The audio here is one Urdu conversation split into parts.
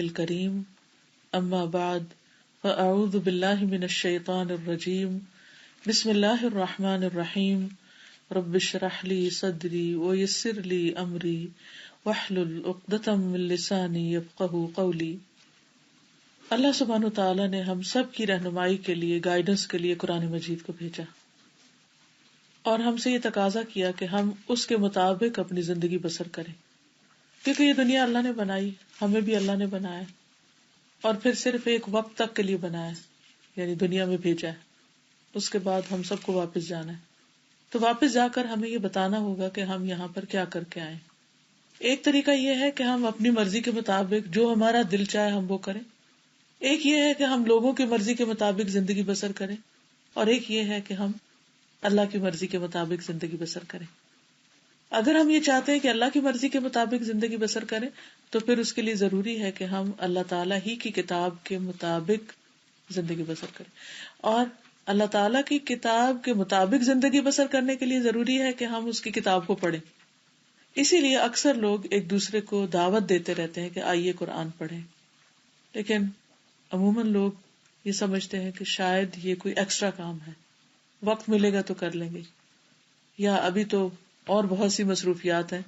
الکریم اما بعد فاعوذ باللہ من الشیطان الرجیم بسم اللہ الرحمن الرحیم رب اشرح لی صدری ویسر لی امری واحلل عقدۃ من لسانی یفقہوا قولی۔ اللہ سبحانہ وتعالی نے ہم سب کی رہنمائی کے لیے، گائیڈنس کے لیے قرآن مجید کو بھیجا اور ہم سے یہ تقاضا کیا کہ ہم اس کے مطابق اپنی زندگی بسر کریں، کیونکہ یہ دنیا اللہ نے بنائی، ہمیں بھی اللہ نے بنایا اور پھر صرف ایک وقت تک کے لیے بنایا، یعنی دنیا میں بھیجا ہے، اس کے بعد ہم سب کو واپس جانا ہے۔ تو واپس جا کر ہمیں یہ بتانا ہوگا کہ ہم یہاں پر کیا کر کے آئے۔ ایک طریقہ یہ ہے کہ ہم اپنی مرضی کے مطابق جو ہمارا دل چاہے ہم وہ کریں، ایک یہ ہے کہ ہم لوگوں کی مرضی کے مطابق زندگی بسر کریں، اور ایک یہ ہے کہ ہم اللہ کی مرضی کے مطابق زندگی بسر کریں۔ اگر ہم یہ چاہتے ہیں کہ اللہ کی مرضی کے مطابق زندگی بسر کریں تو پھر اس کے لیے ضروری ہے کہ ہم اللہ تعالیٰ ہی کی کتاب کے مطابق زندگی بسر کریں، اور اللہ تعالیٰ کی کتاب کے مطابق زندگی بسر کرنے کے لیے ضروری ہے کہ ہم اس کی کتاب کو پڑھیں۔ اسی لیے اکثر لوگ ایک دوسرے کو دعوت دیتے رہتے ہیں کہ آئیے قرآن پڑھیں، لیکن عموماً لوگ یہ سمجھتے ہیں کہ شاید یہ کوئی ایکسٹرا کام ہے، وقت ملے گا تو کر لیں گے، یا ابھی تو اور بہت سی مصروفیات ہیں،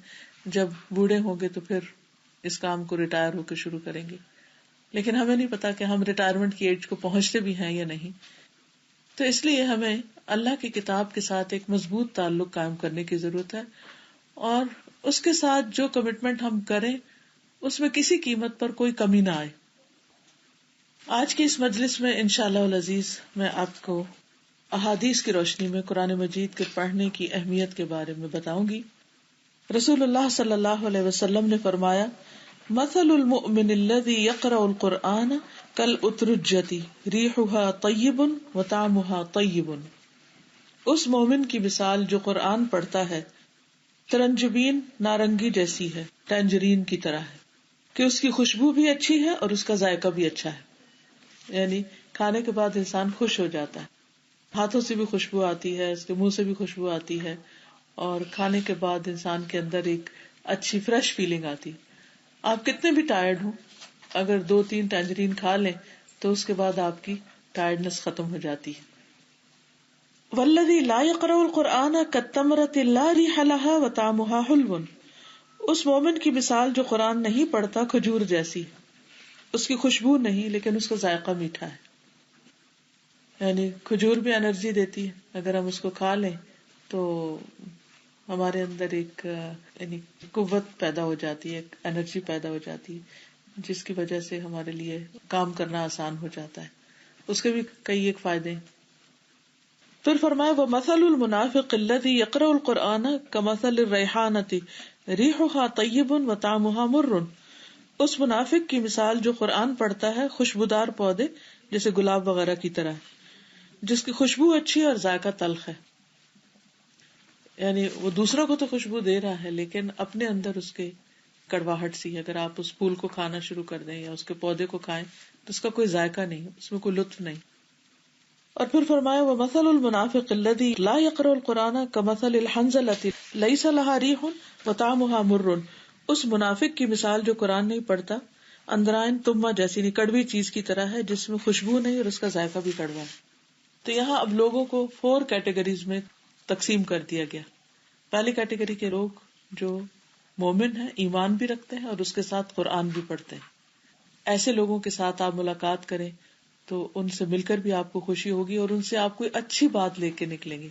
جب بوڑھے ہوں گے تو پھر اس کام کو ریٹائر ہو کے شروع کریں گے۔ لیکن ہمیں نہیں پتا کہ ہم ریٹائرمنٹ کی ایج کو پہنچتے بھی ہیں یا نہیں۔ تو اس لیے ہمیں اللہ کی کتاب کے ساتھ ایک مضبوط تعلق قائم کرنے کی ضرورت ہے، اور اس کے ساتھ جو کمٹمنٹ ہم کریں اس میں کسی قیمت پر کوئی کمی نہ آئے۔ آج کی اس مجلس میں انشاءاللہ العزیز میں آپ کو احادیث کی روشنی میں قرآن مجید کے پڑھنے کی اہمیت کے بارے میں بتاؤں گی۔ رسول اللہ صلی اللہ علیہ وسلم نے فرمایا، مثل المؤمن الذي يقرأ القرآن كالأترجة ريحها طيب وطعمها طيب۔ اس مومن کی مثال جو قرآن پڑھتا ہے ترنجبین نارنگی جیسی ہے، ٹینجرین کی طرح ہے، کہ اس کی خوشبو بھی اچھی ہے اور اس کا ذائقہ بھی اچھا ہے، یعنی کھانے کے بعد انسان خوش ہو جاتا ہے، ہاتھوں سے بھی خوشبو آتی ہے، اس کے منہ سے بھی خوشبو آتی ہے، اور کھانے کے بعد انسان کے اندر ایک اچھی فریش فیلنگ آتی۔ آپ کتنے بھی ٹائرڈ ہوں، اگر 2-3 ٹینجرین کھا لیں تو اس کے بعد آپ کی ٹائرڈنس ختم ہو جاتی ہے۔ والذی لا یقرأ القرآن کالتمرۃ لا ریح لها وطعمها حلو۔ اس مومن کی مثال جو قرآن نہیں پڑھتا کھجور جیسی، اس کی خوشبو نہیں لیکن اس کا ذائقہ میٹھا ہے۔ یعنی کھجور بھی انرجی دیتی ہے، اگر ہم اس کو کھا لیں تو ہمارے اندر ایک یعنی قوت پیدا ہو جاتی ہے، ایک انرجی پیدا ہو جاتی ہے، جس کی وجہ سے ہمارے لیے کام کرنا آسان ہو جاتا ہے۔ اس کے بھی کئی ایک فائدے ہیں۔ پھر فرمایا، وَمَثَلُ الْمُنَافِقِ الَّذِي يَقْرَأُ الْقُرْآنَ كَمَثَلِ الرَّيْحَانَةِ رِيحُهَا طَيِّبٌ وَطَعْمُهَا مُرٌّ۔ اس منافق کی مثال جو قرآن پڑھتا ہے خوشبودار پودے جیسے گلاب وغیرہ کی طرح، جس کی خوشبو اچھی اور ذائقہ تلخ ہے۔ یعنی وہ دوسروں کو تو خوشبو دے رہا ہے لیکن اپنے اندر اس کے کڑواہٹ سی ہے۔ اگر آپ اس پھول کو کھانا شروع کر دیں یا اس کے پودے کو کھائیں تو اس کا کوئی ذائقہ نہیں، اس میں کوئی لطف نہیں۔ اور پھر فرمایا، وَمَثَلُ الْمُنَافِقِ الَّذِي لَا يَقْرَأُ الْقُرْآنَ كَمَثَلِ الْحَنْظَلَةِ لَيْسَ لَهَا رِيحٌ وَطَعْمُهَا مُرٌّ۔ اس منافق کی مثال جو قرآن نہیں پڑھتا اندرائن تمہ جیسی کڑوی چیز کی طرح ہے، جس میں خوشبو نہیں اور اس کا ذائقہ بھی کڑوا ہے۔ تو یہاں اب لوگوں کو 4 کیٹیگریز میں تقسیم کر دیا گیا۔ پہلی کیٹیگری کے لوگ جو مومن ہیں، ایمان بھی رکھتے ہیں اور اس کے ساتھ قرآن بھی پڑھتے ہیں، ایسے لوگوں کے ساتھ آپ ملاقات کریں تو ان سے مل کر بھی آپ کو خوشی ہوگی اور ان سے آپ کوئی اچھی بات لے کے نکلیں گے،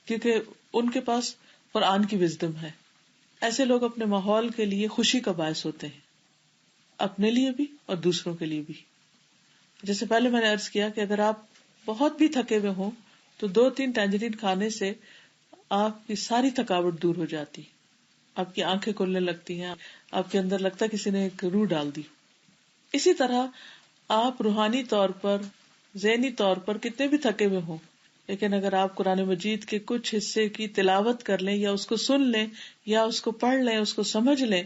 کیونکہ ان کے پاس قرآن کی وزڈم ہے۔ ایسے لوگ اپنے ماحول کے لیے خوشی کا باعث ہوتے ہیں، اپنے لیے بھی اور دوسروں کے لیے بھی۔ جیسے پہلے میں نے عرض کیا کہ اگر آپ بہت بھی تھکے ہوئے ہوں تو 2-3 ٹینجرین کھانے سے آپ کی ساری تھکاوٹ دور ہو جاتی، آپ کی آنکھیں کھلنے لگتی ہیں، آپ کے اندر لگتا ہے کسی نے ایک روح ڈال دی۔ اسی طرح آپ روحانی طور پر، ذہنی طور پر کتنے بھی تھکے ہوئے ہوں، لیکن اگر آپ قرآن مجید کے کچھ حصے کی تلاوت کر لیں یا اس کو سن لیں یا اس کو پڑھ لیں، اس کو سمجھ لیں،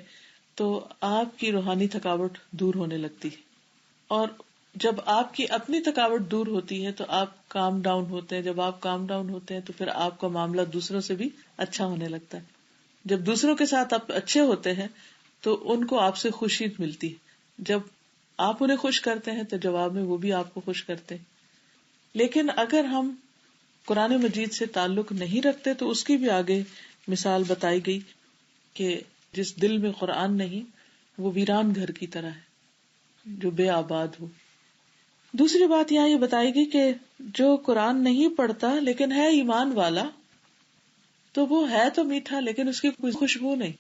تو آپ کی روحانی تھکاوٹ دور ہونے لگتی ہے۔ اور جب آپ کی اپنی تھکاوٹ دور ہوتی ہے تو آپ کام ڈاؤن ہوتے ہیں، جب آپ کام ڈاؤن ہوتے ہیں تو پھر آپ کا معاملہ دوسروں سے بھی اچھا ہونے لگتا ہے۔ جب دوسروں کے ساتھ آپ اچھے ہوتے ہیں تو ان کو آپ سے خوشی ملتی ہے، جب آپ انہیں خوش کرتے ہیں تو جواب میں وہ بھی آپ کو خوش کرتے ہیں. لیکن اگر ہم قرآن مجید سے تعلق نہیں رکھتے تو اس کی بھی آگے مثال بتائی گئی کہ جس دل میں قرآن نہیں وہ ویران گھر کی طرح ہے جو بے آباد ہو. دوسری بات یہاں یہ بتائی گئی کہ جو قرآن نہیں پڑھتا لیکن ہے ایمان والا تو وہ ہے تو میٹھا لیکن اس کی کوئی خوشبو نہیں.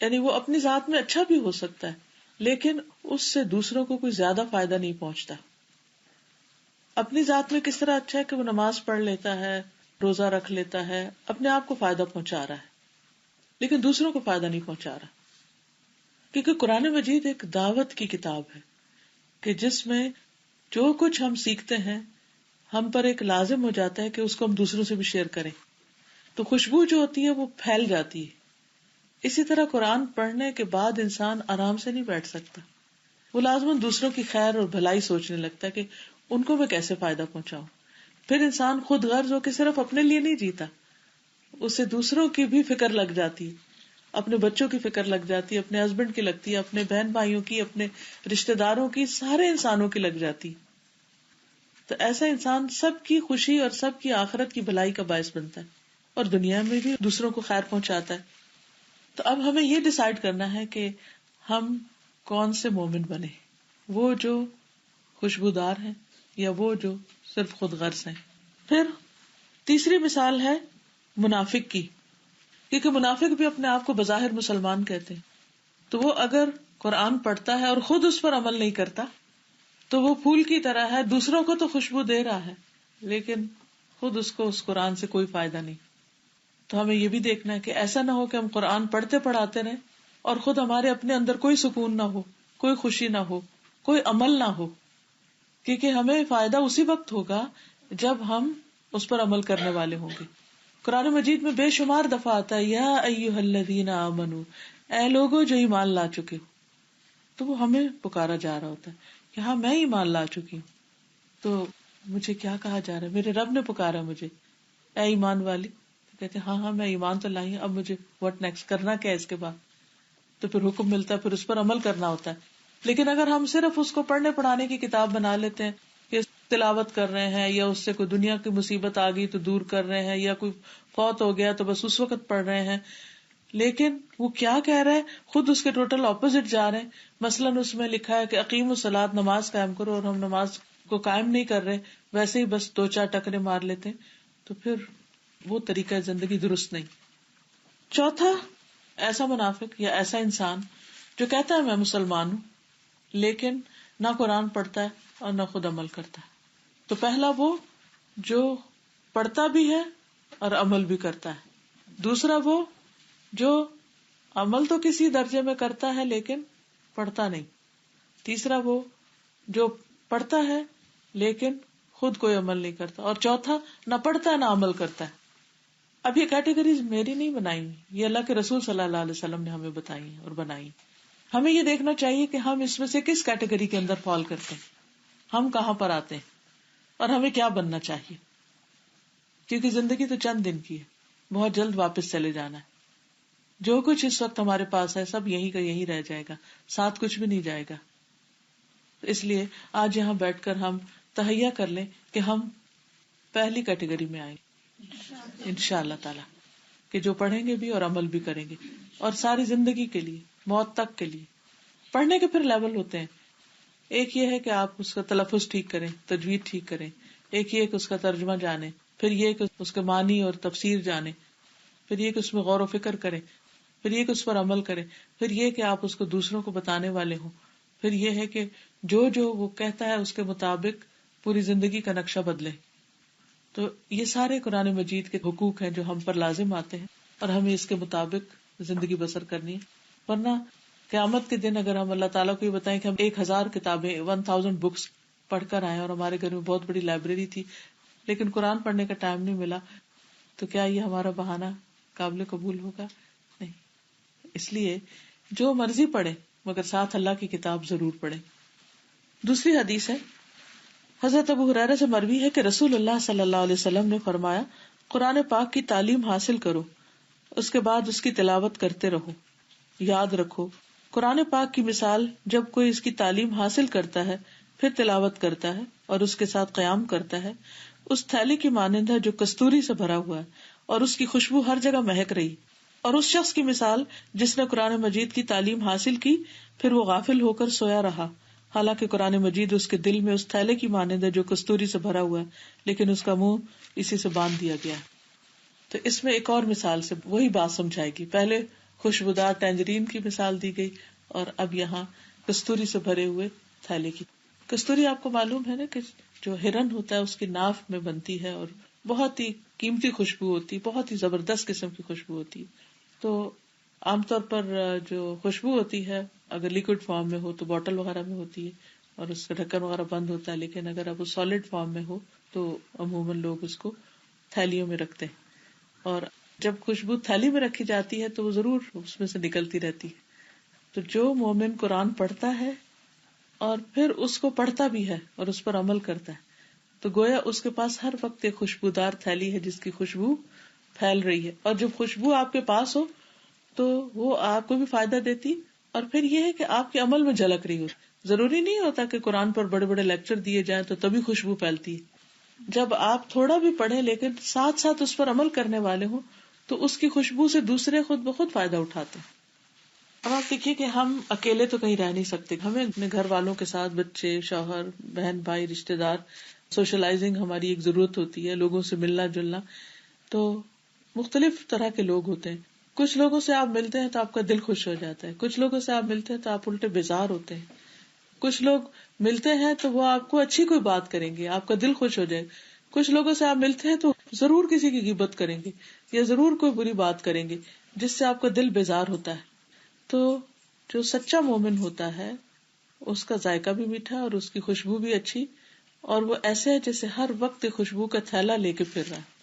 یعنی وہ اپنی ذات میں اچھا بھی ہو سکتا ہے لیکن اس سے دوسروں کو کوئی زیادہ فائدہ نہیں پہنچتا. اپنی ذات میں کس طرح اچھا ہے کہ وہ نماز پڑھ لیتا ہے, روزہ رکھ لیتا ہے, اپنے آپ کو فائدہ پہنچا رہا ہے لیکن دوسروں کو فائدہ نہیں پہنچا رہا. کیونکہ قرآن مجید ایک دعوت کی کتاب ہے کہ جس میں جو کچھ ہم سیکھتے ہیں ہم پر ایک لازم ہو جاتا ہے کہ اس کو ہم دوسروں سے بھی شیئر کریں, تو خوشبو جو ہوتی ہے وہ پھیل جاتی ہے. اسی طرح قرآن پڑھنے کے بعد انسان آرام سے نہیں بیٹھ سکتا, وہ لازماً دوسروں کی خیر اور بھلائی سوچنے لگتا ہے کہ ان کو میں کیسے فائدہ پہنچاؤں. پھر انسان خود غرض ہو کے صرف اپنے لیے نہیں جیتا, اسے دوسروں کی بھی فکر لگ جاتی ہے, اپنے بچوں کی فکر لگ جاتی ہے, اپنے ہسبینڈ کی لگتی ہے, اپنے بہن بھائیوں کی, اپنے رشتے داروں کی, سارے انسانوں کی لگ جاتی. تو ایسا انسان سب کی خوشی اور سب کی آخرت کی بھلائی کا باعث بنتا ہے اور دنیا میں بھی دوسروں کو خیر پہنچاتا ہے. تو اب ہمیں یہ ڈیسائیڈ کرنا ہے کہ ہم کون سے مومن بنے, وہ جو خوشبودار ہیں یا وہ جو صرف خود غرض ہیں. پھر تیسری مثال ہے منافق کی, کیونکہ منافق بھی اپنے آپ کو بظاہر مسلمان کہتے ہیں, تو وہ اگر قرآن پڑھتا ہے اور خود اس پر عمل نہیں کرتا تو وہ پھول کی طرح ہے, دوسروں کو تو خوشبو دے رہا ہے لیکن خود اس کو اس قرآن سے کوئی فائدہ نہیں. تو ہمیں یہ بھی دیکھنا ہے کہ ایسا نہ ہو کہ ہم قرآن پڑھتے پڑھاتے رہیں اور خود ہمارے اپنے اندر کوئی سکون نہ ہو, کوئی خوشی نہ ہو, کوئی عمل نہ ہو, کیونکہ ہمیں فائدہ اسی وقت ہوگا جب ہم اس پر عمل کرنے والے ہوں گے. قرآن مجید میں بے شمار دفعہ آتا ہے یا ایھا الذین آمنو, اے لوگوں جو ایمان لا چکے ہو, تو وہ ہمیں پکارا جا رہا ہوتا ہے کہ ہاں میں ایمان لا چکی ہوں, تو مجھے کیا کہا جا رہا ہے, میرے رب نے پکارا مجھے اے ایمان والی, کہتے ہیں ہاں میں ایمان تو لائی ہوں, اب مجھے واٹ نیکسٹ, کرنا کیا ہے اس کے بعد, تو پھر حکم ملتا ہے, پھر اس پر عمل کرنا ہوتا ہے. لیکن اگر ہم صرف اس کو پڑھنے پڑھانے کی کتاب بنا لیتے ہیں کہ تلاوت کر رہے ہیں, یا اس سے کوئی دنیا کی مصیبت آ گئی تو دور کر رہے ہیں, یا کوئی فوت ہو گیا تو بس اس وقت پڑھ رہے ہیں, لیکن وہ کیا کہہ رہے ہیں خود اس کے ٹوٹل اپوزٹ جا رہے ہیں. مثلاً اس میں لکھا ہے کہ اقیم الصلاۃ, نماز قائم کرو, اور ہم نماز کو قائم نہیں کر رہے, ویسے ہی بس 2-4 ٹکرے مار لیتے ہیں, تو پھر وہ طریقہ زندگی درست نہیں. چوتھا, ایسا منافق یا ایسا انسان جو کہتا ہے میں مسلمان ہوں لیکن نہ قرآن پڑھتا ہے اور نہ خود عمل کرتا ہے. تو پہلا وہ جو پڑھتا بھی ہے اور عمل بھی کرتا ہے. دوسرا وہ جو عمل تو کسی درجے میں کرتا ہے لیکن پڑھتا نہیں. تیسرا وہ جو پڑھتا ہے لیکن خود کوئی عمل نہیں کرتا. اور چوتھا نہ پڑھتا ہے نہ عمل کرتا ہے. اب یہ کیٹیگریز میری نہیں بنائی, یہ اللہ کے رسول صلی اللہ علیہ وسلم نے ہمیں بتائی اور بنائی. ہمیں یہ دیکھنا چاہیے کہ ہم اس میں سے کس کیٹیگری کے اندر فال کرتے ہیں, ہم کہاں پر آتے ہیں اور ہمیں کیا بننا چاہیے. کیونکہ زندگی تو چند دن کی ہے, بہت جلد واپس چلے جانا ہے. جو کچھ اس وقت ہمارے پاس ہے سب یہی کا یہی رہ جائے گا, ساتھ کچھ بھی نہیں جائے گا. اس لیے آج یہاں بیٹھ کر ہم تہیہ کر لیں کہ ہم پہلی کیٹیگری میں آئیں انشاءاللہ تعالی, کہ جو پڑھیں گے بھی اور عمل بھی کریں گے, اور ساری زندگی کے لیے, موت تک کے لیے. پڑھنے کے پھر لیول ہوتے ہیں. ایک یہ ہے کہ آپ اس کا تلفظ ٹھیک کریں, تجوید ٹھیک کریں. ایک یہ کہ اس کا ترجمہ جانیں, پھر یہ کہ اس کے معنی اور تفسیر جانیں, پھر یہ کہ اس میں غور و فکر کریں, پھر یہ کہ اس پر عمل کریں, پھر یہ کہ آپ اس کو دوسروں کو بتانے والے ہوں, پھر یہ ہے کہ جو وہ کہتا ہے اس کے مطابق پوری زندگی کا نقشہ بدلے. تو یہ سارے قرآن مجید کے حقوق ہیں جو ہم پر لازم آتے ہیں اور ہمیں اس کے مطابق زندگی بسر کرنی ہے. ورنہ قیامت کے دن اگر ہم اللہ تعالیٰ کو یہ بتائیں کہ ہم 1000 کتابیں 1000 بکس پڑھ کر آئے اور ہمارے گھر میں بہت بڑی لائبریری تھی لیکن قرآن پڑھنے کا ٹائم نہیں ملا, تو کیا یہ ہمارا بہانہ قابل قبول ہوگا؟ نہیں. اس لیے جو مرضی پڑھے مگر ساتھ اللہ کی کتاب ضرور پڑھے. دوسری حدیث ہے, حضرت ابو ہریرہ سے مروی ہے کہ رسول اللہ صلی اللہ علیہ وسلم نے فرمایا, قرآن پاک کی تعلیم حاصل کرو, اس کے بعد اس کی تلاوت کرتے رہو, یاد رکھو قرآن پاک کی مثال جب کوئی اس کی تعلیم حاصل کرتا ہے پھر تلاوت کرتا ہے اور اس کے ساتھ قیام کرتا ہے، اس تھیلی کی مانند ہے جو کستوری سے بھرا ہوا ہے اور اس کی خوشبو ہر جگہ مہک رہی، اور اس شخص کی مثال جس نے قرآن مجید کی تعلیم حاصل کی پھر وہ غافل ہو کر سویا رہا، حالانکہ قرآن مجید اس کے دل میں اس تھیلے کی مانند ہے جو کستوری سے بھرا ہوا ہے، لیکن اس کا منہ اسی سے باندھ دیا گیا۔ تو اس میں ایک اور مثال سے وہی بات سمجھائے گی، پہلے خوشبودار ٹینجرین کی مثال دی گئی اور اب یہاں کستوری سے بھرے ہوئے تھیلے کی۔ کستوری آپ کو معلوم ہے نا کہ جو ہرن ہوتا ہے اس کی ناف میں بنتی ہے اور بہت ہی قیمتی خوشبو ہوتی ہے، بہت ہی زبردست قسم کی خوشبو ہوتی ہے۔ تو عام طور پر جو خوشبو ہوتی ہے اگر لیکوڈ فارم میں ہو تو باٹل وغیرہ میں ہوتی ہے اور اس کا ڈھکن وغیرہ بند ہوتا ہے، لیکن اگر اب وہ سالڈ فارم میں ہو تو عموماً لوگ اس کو تھیلیوں میں رکھتے ہیں، اور جب خوشبو تھیلی میں رکھی جاتی ہے تو وہ ضرور اس میں سے نکلتی رہتی ہے۔ تو جو مومن قرآن پڑھتا ہے اور پھر اس کو پڑھتا بھی ہے اور اس پر عمل کرتا ہے تو گویا اس کے پاس ہر وقت ایک خوشبودار تھیلی ہے جس کی خوشبو پھیل رہی ہے، اور جب خوشبو آپ کے پاس ہو تو وہ آپ کو بھی فائدہ دیتی، اور پھر یہ ہے کہ آپ کے عمل میں جھلک رہی ہو۔ ضروری نہیں ہوتا کہ قرآن پر بڑے بڑے لیکچر دیے جائیں تو تبھی خوشبو پھیلتی ہے، جب آپ تھوڑا بھی پڑھیں لیکن ساتھ ساتھ اس پر عمل کرنے والے ہوں تو اس کی خوشبو سے دوسرے خود بخود فائدہ اٹھاتے ہیں۔ اب آپ دیکھیے کہ ہم اکیلے تو کہیں رہ نہیں سکتے، ہمیں اپنے گھر والوں کے ساتھ، بچے، شوہر، بہن بھائی، رشتے دار، سوشلائزنگ ہماری ایک ضرورت ہوتی ہے، لوگوں سے ملنا جلنا۔ تو مختلف طرح کے لوگ ہوتے ہیں، کچھ لوگوں سے آپ ملتے ہیں تو آپ کا دل خوش ہو جاتا ہے، کچھ لوگوں سے آپ ملتے ہیں تو آپ الٹے بیزار ہوتے ہیں، کچھ لوگ ملتے ہیں تو وہ آپ کو اچھی کوئی بات کریں گے، آپ کا دل خوش ہو جائے، کچھ لوگوں سے آپ ملتے ہیں تو ضرور کسی کی غیبت کریں گے یا ضرور کوئی بری بات کریں گے جس سے آپ کا دل بیزار ہوتا ہے۔ تو جو سچا مومن ہوتا ہے اس کا ذائقہ بھی میٹھا اور اس کی خوشبو بھی اچھی، اور وہ ایسے ہے جیسے ہر وقت خوشبو کا تھیلا لے کے پھر رہا ہے۔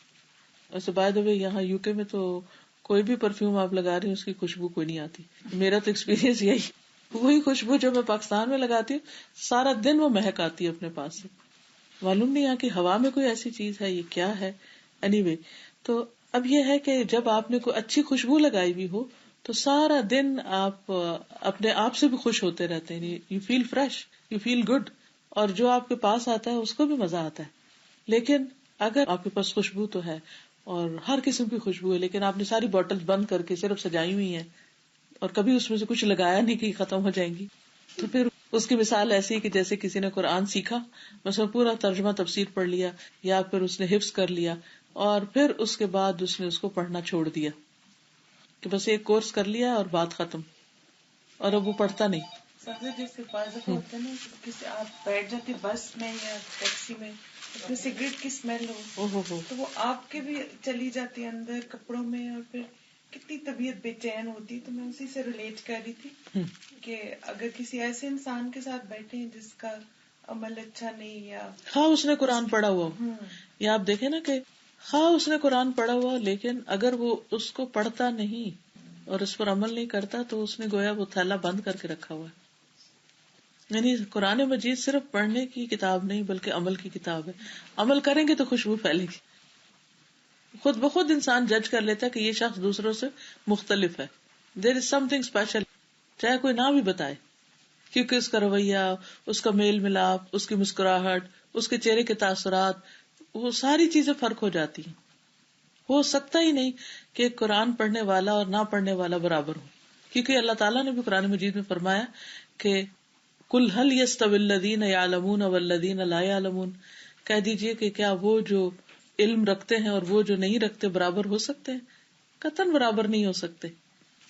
ویسے بائی دی وے یہاں یو کے میں تو کوئی بھی پرفیوم آپ لگا رہے ہیں اس کی خوشبو کوئی نہیں آتی، میرا تو ایکسپیرینس یہی، وہی خوشبو جو میں پاکستان میں لگاتی ہوں سارا دن وہ مہک آتی ہے اپنے پاس سے، معلوم نہیں یہاں کی ہوا میں کوئی ایسی چیز ہے، یہ کیا ہے، اینی وے۔ تو اب یہ ہے کہ جب آپ نے کوئی اچھی خوشبو لگائی ہوئی ہو تو سارا دن آپ اپنے آپ سے بھی خوش ہوتے رہتے ہیں، you feel fresh, you feel good, اور جو آپ کے پاس آتا ہے اس کو بھی مزہ آتا ہے۔ لیکن اگر آپ کے پاس خوشبو تو ہے اور ہر قسم کی خوشبو ہے لیکن آپ نے ساری بوٹل بند کر کے صرف سجائی ہوئی ہیں اور کبھی اس میں سے کچھ لگایا نہیں کہ ختم ہو جائیں گی، تو پھر اس کی مثال ایسی کہ جیسے کسی نے قرآن سیکھا، مثلا پورا ترجمہ تفسیر پڑھ لیا یا پھر اس نے حفظ کر لیا اور پھر اس کے بعد اس نے اس کو پڑھنا چھوڑ دیا کہ بس ایک کورس کر لیا اور بات ختم، اور اب وہ پڑھتا نہیں۔ جیسے بعض دفعہ ہوتا ہے نا کسی آپ بیٹھ جاتے بس میں یا ٹیکسی میں، اس میں سگریٹ کی اسمیل ہو تو وہ آپ کے بھی چلی جاتی ہے اندر کپڑوں میں، اور پھر کتنی طبیعت بے چین ہوتی۔ تو میں اسی سے ریلیٹ کر رہی تھی کہ اگر کسی ایسے انسان کے ساتھ بیٹھے ہیں جس کا عمل اچھا نہیں، یا ہاں اس نے قرآن پڑھا ہوا یا آپ دیکھیں نا کہ ہاں اس نے قرآن پڑھا ہوا لیکن اگر وہ اس کو پڑھتا نہیں اور اس پر عمل نہیں کرتا تو اس نے گویا وہ تھیلا بند کر کے رکھا ہوا ہے۔ یعنی قرآن مجید صرف پڑھنے کی کتاب نہیں بلکہ عمل کی کتاب ہے، عمل کریں گے تو خوشبو پھیلے گی، خود بخود انسان جج کر لیتا ہے کہ یہ شخص دوسروں سے مختلف ہے، دیر از سم تھنگ اسپیشل، چاہے کوئی نہ بھی بتائے، کیونکہ اس کا رویہ، اس کا میل ملاپ، اس کی مسکراہٹ، اس کے چہرے کے تاثرات، وہ ساری چیزیں فرق ہو جاتی ہیں۔ ہو سکتا ہی نہیں کہ ایک قرآن پڑھنے والا اور نہ پڑھنے والا برابر ہو، کیونکہ اللہ تعالیٰ نے بھی قرآن مجید میں فرمایا کہ قل هل يستوي الذين يعلمون والذين لا يعلمون، کہہ دیجئے کہ کیا وہ جو علم رکھتے ہیں اور وہ جو نہیں رکھتے برابر ہو سکتے ہیں؟ قطعاً برابر نہیں ہو سکتے۔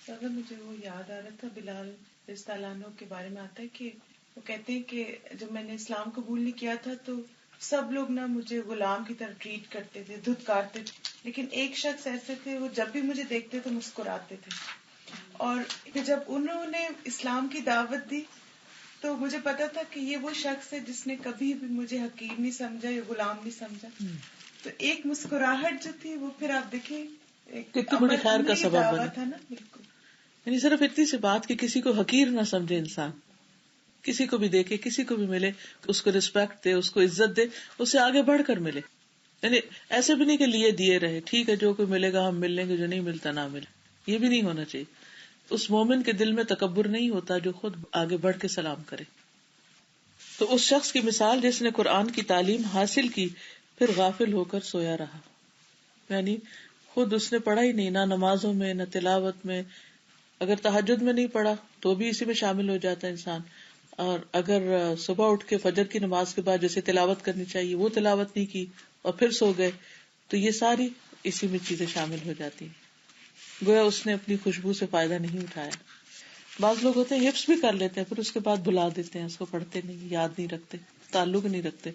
اگر مجھے وہ یاد آ رہا تھا بلال رضی اللہ عنہ کے بارے میں آتا ہے کہ وہ کہتے ہیں کہ جب میں نے اسلام قبول نہیں کیا تھا تو سب لوگ نا مجھے غلام کی طرح ٹریٹ کرتے تھے، دھتکارتے تھے، لیکن ایک شخص ایسے تھے وہ جب بھی مجھے دیکھتے تو مسکراتے تھے، اور جب انہوں نے اسلام کی دعوت دی تو مجھے پتا تھا کہ یہ وہ شخص ہے جس نے کبھی بھی مجھے حقیر نہیں سمجھا یا غلام نہیں سمجھا۔ تو ایک مسکراہٹ جو تھی وہ پھر آپ دیکھیں کتنی بڑی خیر کا سبب بنے، تھا نا، بالکل۔ یعنی صرف اتنی سی بات کہ کسی کو حقیر نہ سمجھے انسان، کسی کو بھی دیکھے، کسی کو بھی ملے، اس کو رسپیکٹ دے، اس کو عزت دے، اسے آگے بڑھ کر ملے، یعنی ایسے بھی نہیں کہ لیے دیے رہے، ٹھیک ہے جو کوئی ملے گا ہم مل لیں گے، جو نہیں ملتا نہ ملے، یہ بھی نہیں ہونا چاہیے، اس مومن کے دل میں تکبر نہیں ہوتا جو خود آگے بڑھ کے سلام کرے. تو اس شخص کی مثال جس نے قرآن کی تعلیم حاصل کی پھر غافل ہو کر سویا رہا. یعنی خود اس نے پڑھا ہی نہیں، نہ نمازوں میں نہ تلاوت میں. اگر تہجد میں نہیں پڑھا تو بھی اسی میں شامل ہو جاتا ہے انسان، اور اگر صبح اٹھ کے فجر کی نماز کے بعد جیسے تلاوت کرنی چاہیے وہ تلاوت نہیں کی اور پھر سو گئے، تو یہ ساری اسی میں چیزیں شامل ہو جاتی ہیں. گویا اس نے اپنی خوشبو سے فائدہ نہیں اٹھایا. بعض لوگ ہوتے ہیں حفظ بھی کر لیتے ہیں پھر اس کے بعد بھلا دیتے ہیں، اس کو پڑھتے نہیں، یاد نہیں رکھتے، تعلق نہیں رکھتے.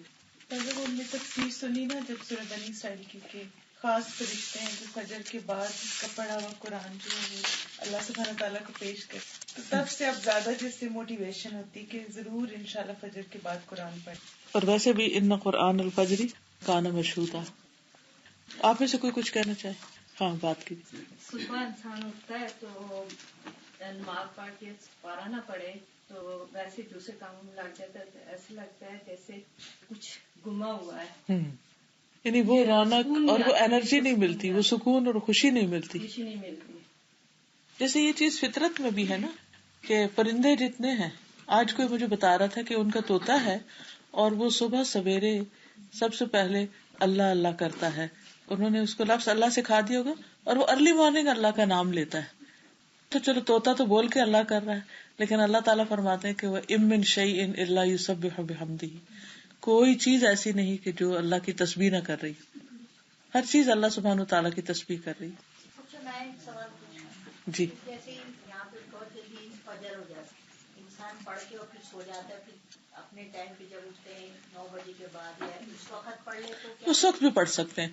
جب ہم نے تفسیر سنی نا جب سورہ بنی اسرائیل کی کہ خاص فرشتے ہیں جو فجر کے بعد کا پڑھا ہوا قرآن جو ہے وہ اللہ سبحانہ تعالیٰ کو پیش کرے، تو تب سے اب زیادہ جس سے موٹیویشن ہوتی کہ ضرور انشاءاللہ فجر کے بعد قرآن پڑھیں. اور ویسے بھی ان قرآن الفجر کان مشہودا. آپ میں سے کوئی کچھ کہنا چاہے؟ ہاں بات کی. صبح انسان اٹھتا ہے تو نماز پڑھ کے پارا نہ پڑے تو ویسے دوسرے کاموں میں لگ جاتا ہے، تو ایسے لگتا ہے جیسے کچھ گما ہوا ہے. یعنی وہ رونق اور وہ انرجی نہیں ملتی، وہ سکون اور خوشی نہیں ملتی. جیسے یہ چیز فطرت میں بھی ہے نا کہ پرندے جتنے ہیں، آج کوئی مجھے بتا رہا تھا کہ ان کا طوطا ہے اور وہ صبح سویرے سب سے پہلے اللہ اللہ کرتا ہے. انہوں نے اس کو لفظ اللہ سکھا دیا ہوگا اور وہ ارلی مارننگ اللہ کا نام لیتا ہے. تو چلو طوطا تو بول کے اللہ کر رہا ہے، لیکن اللہ تعالیٰ فرماتے ہیں کہ وہ ام من شیء الا یسبح بحمدہ، کوئی چیز ایسی نہیں کہ جو اللہ کی تسبیح نہ کر رہی، ہر چیز اللہ سبحانہ وتعالیٰ کی تسبیح کر رہی. میں ایک سوال پوچھنا جی. جیسے یہاں پہ بہت جلدی فجر ہو جاتا ہے، انسان پڑھ کے اور پھر سو جاتا ہے، پھر اپنے ٹائم پہ جب اٹھتے ہیں 9 بجے کے بعد یا اس وقت پڑھ لے تو کیا؟ اس وقت بھی پڑھ سکتے ہیں،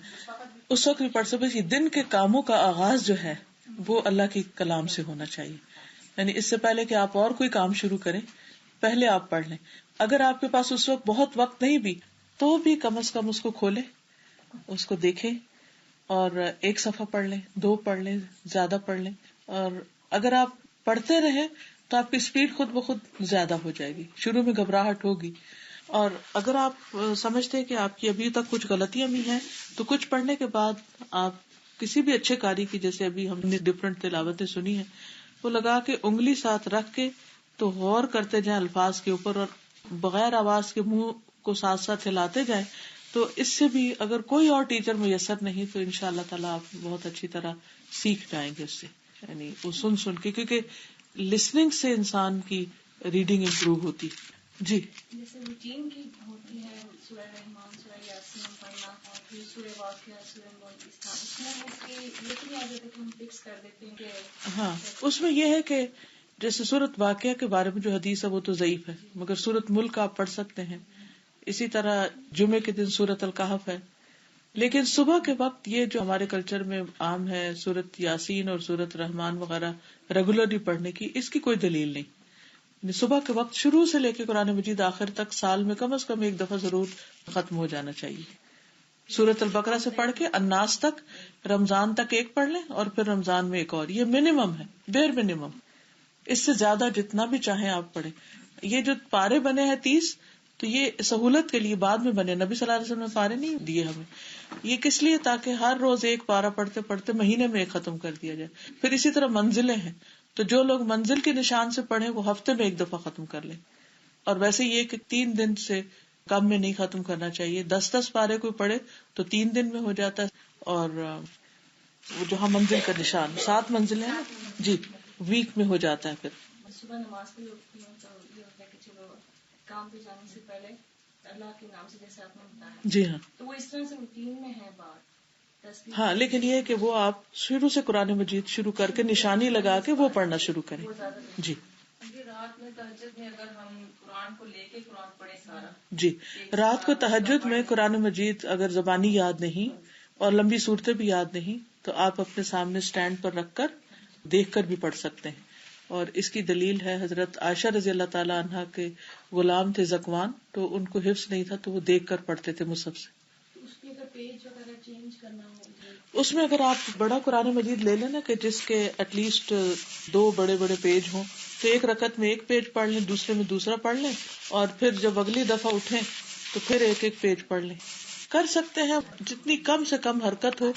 اس وقت بھی پڑھ سکتے ہیں. دن کے کاموں کا آغاز جو ہے وہ اللہ کے کلام سے ہونا چاہیے. یعنی اس سے پہلے کہ آپ اور کوئی کام شروع کریں پہلے آپ پڑھ لیں. اگر آپ کے پاس اس وقت بہت وقت نہیں بھی تو بھی کم از کم اس کو کھولیں، اس کو دیکھیں اور 1 صفحہ پڑھ لیں، 2 پڑھ لیں، زیادہ پڑھ لیں. اور اگر آپ پڑھتے رہیں تو آپ کی اسپیڈ خود بخود زیادہ ہو جائے گی. شروع میں گھبراہٹ ہوگی، اور اگر آپ سمجھتے ہیں کہ آپ کی ابھی تک کچھ غلطیاں بھی ہیں تو کچھ پڑھنے کے بعد آپ کسی بھی اچھے قاری کی، جیسے ابھی ہم نے ڈفرینٹ تلاوتیں سنی ہیں، وہ لگا کے انگلی ساتھ رکھ کے تو غور کرتے جائیں الفاظ کے اوپر، اور بغیر آواز کے منہ کو ساتھ ساتھ ہلاتے جائیں. تو اس سے بھی اگر کوئی اور ٹیچر میسر نہیں تو انشاءاللہ تعالیٰ آپ بہت اچھی طرح سیکھ جائیں گے اس سے. یعنی وہ سن کے، کیونکہ لسننگ سے انسان کی ریڈنگ امپروو ہوتی. جی. جیسے روٹین کی ہوتی ہے سورہ رحمان، سورہ یاسین پڑھنا، اور پھر سورہ واقعہ، سورہ ملک، اس میں اس کی یہ تو نہیں آ جاتا کہ ہم فکس کر دیتے ہیں کہ ہاں اس میں یہ ہے کہ جیسے سورت واقعہ کے بارے میں جو حدیث ہے وہ تو ضعیف ہے، مگر سورت ملک آپ پڑھ سکتے ہیں. اسی طرح جمعے کے دن سورت الکہف ہے. لیکن صبح کے وقت یہ جو ہمارے کلچر میں عام ہے سورت یاسین اور سورت رحمان وغیرہ ریگولرلی پڑھنے کی، اس کی کوئی دلیل نہیں. صبح کے وقت شروع سے لے کے قرآن مجید آخر تک سال میں کم از کم 1 دفعہ ضرور ختم ہو جانا چاہیے. سورت البقرہ سے پڑھ کے الناس تک، رمضان تک 1 پڑھ لیں اور پھر رمضان میں 1 اور. یہ منیمم ہے، بیر منیمم. اس سے زیادہ جتنا بھی چاہیں آپ پڑھیں. یہ جو پارے بنے ہیں 30، تو یہ سہولت کے لیے بعد میں بنے. نبی صلی اللہ علیہ وسلم نے پارے نہیں دیے ہمیں. یہ کس لیے؟ تاکہ ہر روز 1 پارا پڑھتے پڑھتے مہینے میں 1 ختم کر دیا جائے. پھر اسی طرح منزلیں ہیں، تو جو لوگ منزل کے نشان سے پڑھیں وہ ہفتے میں 1 دفعہ ختم کر لیں. اور ویسے یہ کہ 3 دن سے کم میں نہیں ختم کرنا چاہیے. 10 پارے کوئی پڑھے تو 3 دن میں ہو جاتا ہے. اور وہ جہاں منزل کا نشان 7 منزلیں ہیں جی، ویک میں ہو جاتا ہے. پھر صبح نماز کے لیے اٹھتی ہوں تو یہ ہوتا ہے کہ چلو کام پہ جانے سے پہلے اللہ کے نام سے جیسے آپ نے بتایا، جی ہاں، تو وہ اس طرح سے روٹین میں ہے بات. ہاں لیکن یہ کہ وہ آپ شروع سے قرآن مجید شروع کر کے نشانی لگا کے وہ پڑھنا شروع کریں. جی. رات میں تہجد میں اگر ہم قرآن کو لے کے قرآن پڑھیں سارا، جی رات کو تہجد میں قرآن مجید اگر زبانی یاد نہیں اور لمبی صورتیں بھی یاد نہیں تو آپ اپنے سامنے اسٹینڈ پر رکھ کر دیکھ کر بھی پڑھ سکتے ہیں. اور اس کی دلیل ہے حضرت عائشہ رضی اللہ تعالی عنہا کے غلام تھے زکوان، تو ان کو حفظ نہیں تھا تو وہ دیکھ کر پڑھتے تھے مصحف سے. اس میں اگر پیج وغیرہ چینج کرنا ہو، اس میں اگر آپ بڑا قرآن مجید لے لیں نا کہ جس کے ایٹ لیسٹ 2 بڑے بڑے پیج ہوں، تو 1 رکعت میں 1 پیج پڑھ لیں، دوسرے میں دوسرا پڑھ لیں، اور پھر جب اگلی دفعہ اٹھیں تو پھر 1 پیج پڑھ لیں. کر سکتے ہیں جتنی کم سے کم حرکت ہو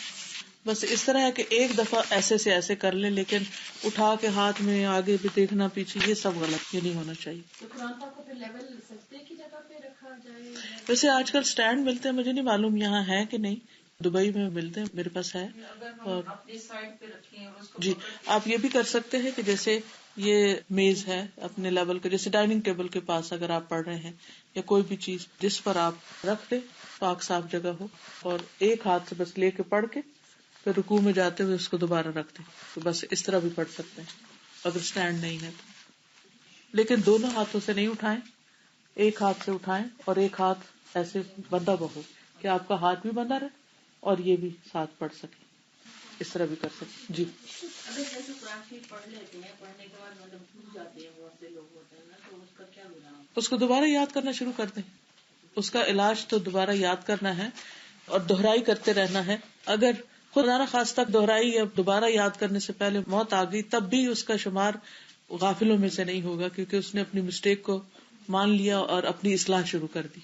بس اس طرح ہے کہ ایک دفعہ ایسے سے ایسے کر لیں، لیکن اٹھا کے ہاتھ میں آگے بھی دیکھنا پیچھے، یہ سب غلط، یہ نہیں ہونا چاہیے. تو قرآن پاک کو پھر لیول سجدے کی جگہ پہ رکھا جائے؟ ویسے آج کل سٹینڈ ملتے ہیں، مجھے نہیں معلوم یہاں ہے کہ نہیں، دبئی میں ملتے ہیں، میرے پاس ہے. اگر اور ہم اپنی سائڈ پہ رکھیں اور اس کو جی آپ یہ بھی کر سکتے ہیں کہ جیسے یہ میز ہے اپنے لیول کے، جیسے ڈائننگ ٹیبل کے پاس اگر آپ پڑھ رہے ہیں یا کوئی بھی چیز جس پر آپ رکھ دیں، پاک صاف جگہ ہو، اور ایک ہاتھ سے بس لے کے پڑھ کے پھر رکوع میں جاتے ہوئے اس کو دوبارہ رکھ دیں. تو بس اس طرح بھی پڑھ سکتے ہیں اگر سٹینڈ نہیں ہے تو. لیکن دونوں ہاتھوں سے نہیں اٹھائیں، ایک ہاتھ سے اٹھائیں اور ایک ہاتھ ایسے بندھا ہو کہ آپ کا ہاتھ بھی بندھا رہے اور یہ بھی ساتھ پڑھ سکے. اس طرح بھی کر سکتے. جی اگر جیسے قرآن شریف پڑھ لیتے ہیں، پڑھنے کے بعد مطلب بھول جاتے ہیں، بہت سے لوگ ہوتے ہیں نا، تو اس کا کیا گناہ؟ اس کو دوبارہ یاد کرنا شروع کر دیں. اس کا علاج تو دوبارہ یاد کرنا ہے اور دہرائی کرتے رہنا ہے. اگر خدا نہ خواستہ دہرائی یا دوبارہ یاد کرنے سے پہلے موت آ گئی، تب بھی اس کا شمار غافلوں میں سے نہیں ہوگا، کیونکہ اس نے اپنی مسٹیک کو مان لیا اور اپنی اصلاح شروع کر دی.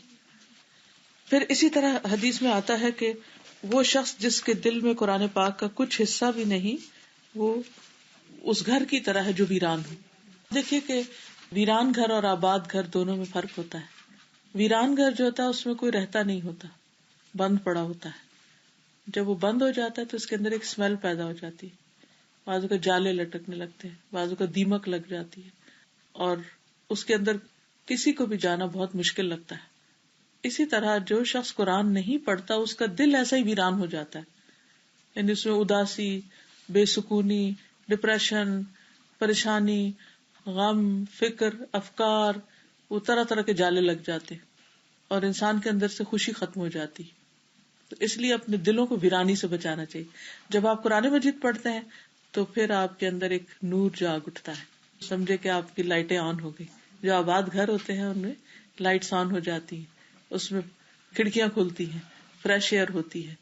پھر اسی طرح حدیث میں آتا ہے کہ وہ شخص جس کے دل میں قرآن پاک کا کچھ حصہ بھی نہیں، وہ اس گھر کی طرح ہے جو ویران ہو. دیکھیے کہ ویران گھر اور آباد گھر دونوں میں فرق ہوتا ہے. ویران گھر جو ہوتا ہے اس میں کوئی رہتا نہیں ہوتا، بند پڑا ہوتا ہے. جب وہ بند ہو جاتا ہے تو اس کے اندر ایک اسمیل پیدا ہو جاتی ہے، بازو کا جالے لٹکنے لگتے ہیں، بازو کا دیمک لگ جاتی ہے، اور اس کے اندر کسی کو بھی جانا بہت مشکل لگتا ہے. اسی طرح جو شخص قرآن نہیں پڑھتا اس کا دل ایسا ہی ویران ہو جاتا ہے، یعنی اس میں اداسی، بے سکونی، ڈپریشن، پریشانی، غم، فکر، افکار، وہ طرح طرح کے جالے لگ جاتے اور انسان کے اندر سے خوشی ختم ہو جاتی. تو اس لیے اپنے دلوں کو ویرانی سے بچانا چاہیے. جب آپ قرآن مجید پڑھتے ہیں تو پھر آپ کے اندر ایک نور جاگ اٹھتا ہے، سمجھے کہ آپ کی لائٹیں آن ہو گئی. جو آباد گھر ہوتے ہیں ان میں لائٹس آن ہو جاتی ہیں، اس میں کھڑکیاں کھلتی ہیں، فریش ایئر ہوتی ہے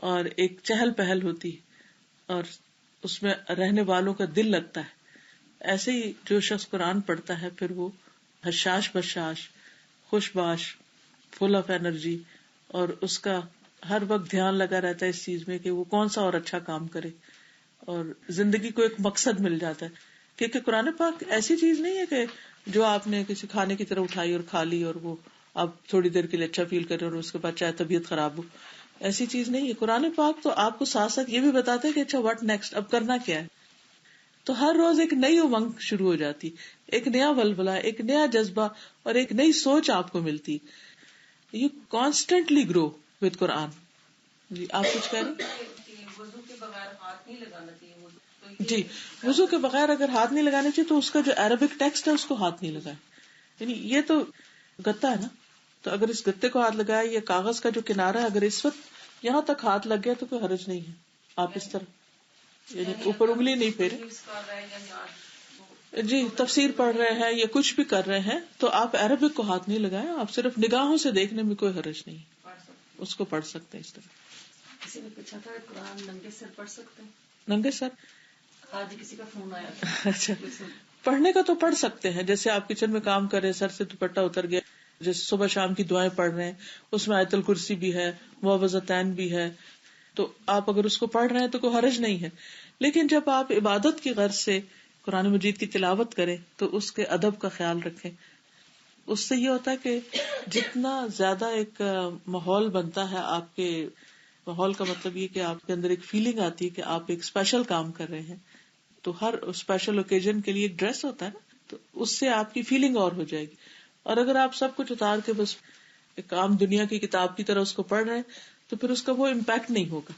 اور ایک چہل پہل ہوتی ہے اور اس میں رہنے والوں کا دل لگتا ہے. ایسے ہی جو شخص قرآن پڑھتا ہے پھر وہ حشاش بشاش، خوش باش، فل آف انرجی، اور اس کا ہر وقت دھیان لگا رہتا ہے اس چیز میں کہ وہ کون سا اور اچھا کام کرے، اور زندگی کو ایک مقصد مل جاتا ہے. کیونکہ قرآن پاک ایسی چیز نہیں ہے کہ جو آپ نے کسی کھانے کی طرح اٹھائی اور کھا لی اور وہ آپ تھوڑی دیر کے لیے اچھا فیل کریں اور اس کے بعد چاہے طبیعت خراب ہو. ایسی چیز نہیں ہے. قرآن پاک تو آپ کو ساتھ ساتھ یہ بھی بتاتے ہیں کہ اچھا واٹ نیکسٹ، اب کرنا کیا ہے. تو ہر روز ایک نئی امنگ شروع ہو جاتی، ایک نیا ولولہ، ایک نیا جذبہ اور ایک نئی سوچ آپ کو ملتی. یو کانسٹینٹلی گرو وتھ قرآن. جی آپ کچھ کہہ رہے ہیں؟ وضو کے بغیر ہاتھ نہیں لگانا چاہیے. جی وضو کے بغیر اگر ہاتھ نہیں لگانے چاہیے تو اس کا جو عربک ٹیکسٹ ہے اس کو ہاتھ نہیں لگائے. یعنی یہ تو گتا ہے نا، تو اگر اس گتے کو ہاتھ لگائے یا کاغذ کا جو کنارہ ہے اگر اس وقت یہاں تک ہاتھ لگ گیا تو کوئی حرج نہیں ہے. آپ اس طرح یعنی اوپر انگلی نہیں پھیرے. جی تفسیر پڑھ رہے ہیں یا کچھ بھی کر رہے ہیں تو آپ عربک کو ہاتھ نہیں لگائیں، آپ صرف نگاہوں سے دیکھنے میں کوئی حرج نہیں، اس کو پڑھ سکتے ہیں اس طرح. کسی نے پوچھا تھا قرآن ننگے سر پڑھ سکتے ہیں؟ ننگے سر؟ آج کسی کا فون آیا تھا. اچھا پڑھنے کا تو پڑھ سکتے ہیں، جیسے آپ کچن میں کام کر رہے، سر سے دوپٹہ اتر گیا، جیسے صبح شام کی دعائیں پڑھ رہے ہیں اس میں آیت الکرسی بھی ہے، معوذتین بھی ہے، تو آپ اگر اس کو پڑھ رہے ہیں تو کوئی حرج نہیں ہے. لیکن جب آپ عبادت کی غرض سے قرآن مجید کی تلاوت کریں تو اس کے ادب کا خیال رکھیں. اس سے یہ ہوتا ہے کہ جتنا زیادہ ایک ماحول بنتا ہے، آپ کے ماحول کا مطلب یہ کہ آپ کے اندر ایک فیلنگ آتی ہے کہ آپ ایک اسپیشل کام کر رہے ہیں. تو ہر اسپیشل اوکیزن کے لیے ایک ڈریس ہوتا ہے نا، تو اس سے آپ کی فیلنگ اور ہو جائے گی. اور اگر آپ سب کچھ اتار کے بس ایک عام دنیا کی کتاب کی طرح اس کو پڑھ رہے ہیں تو پھر اس کا وہ امپیکٹ نہیں ہوگا.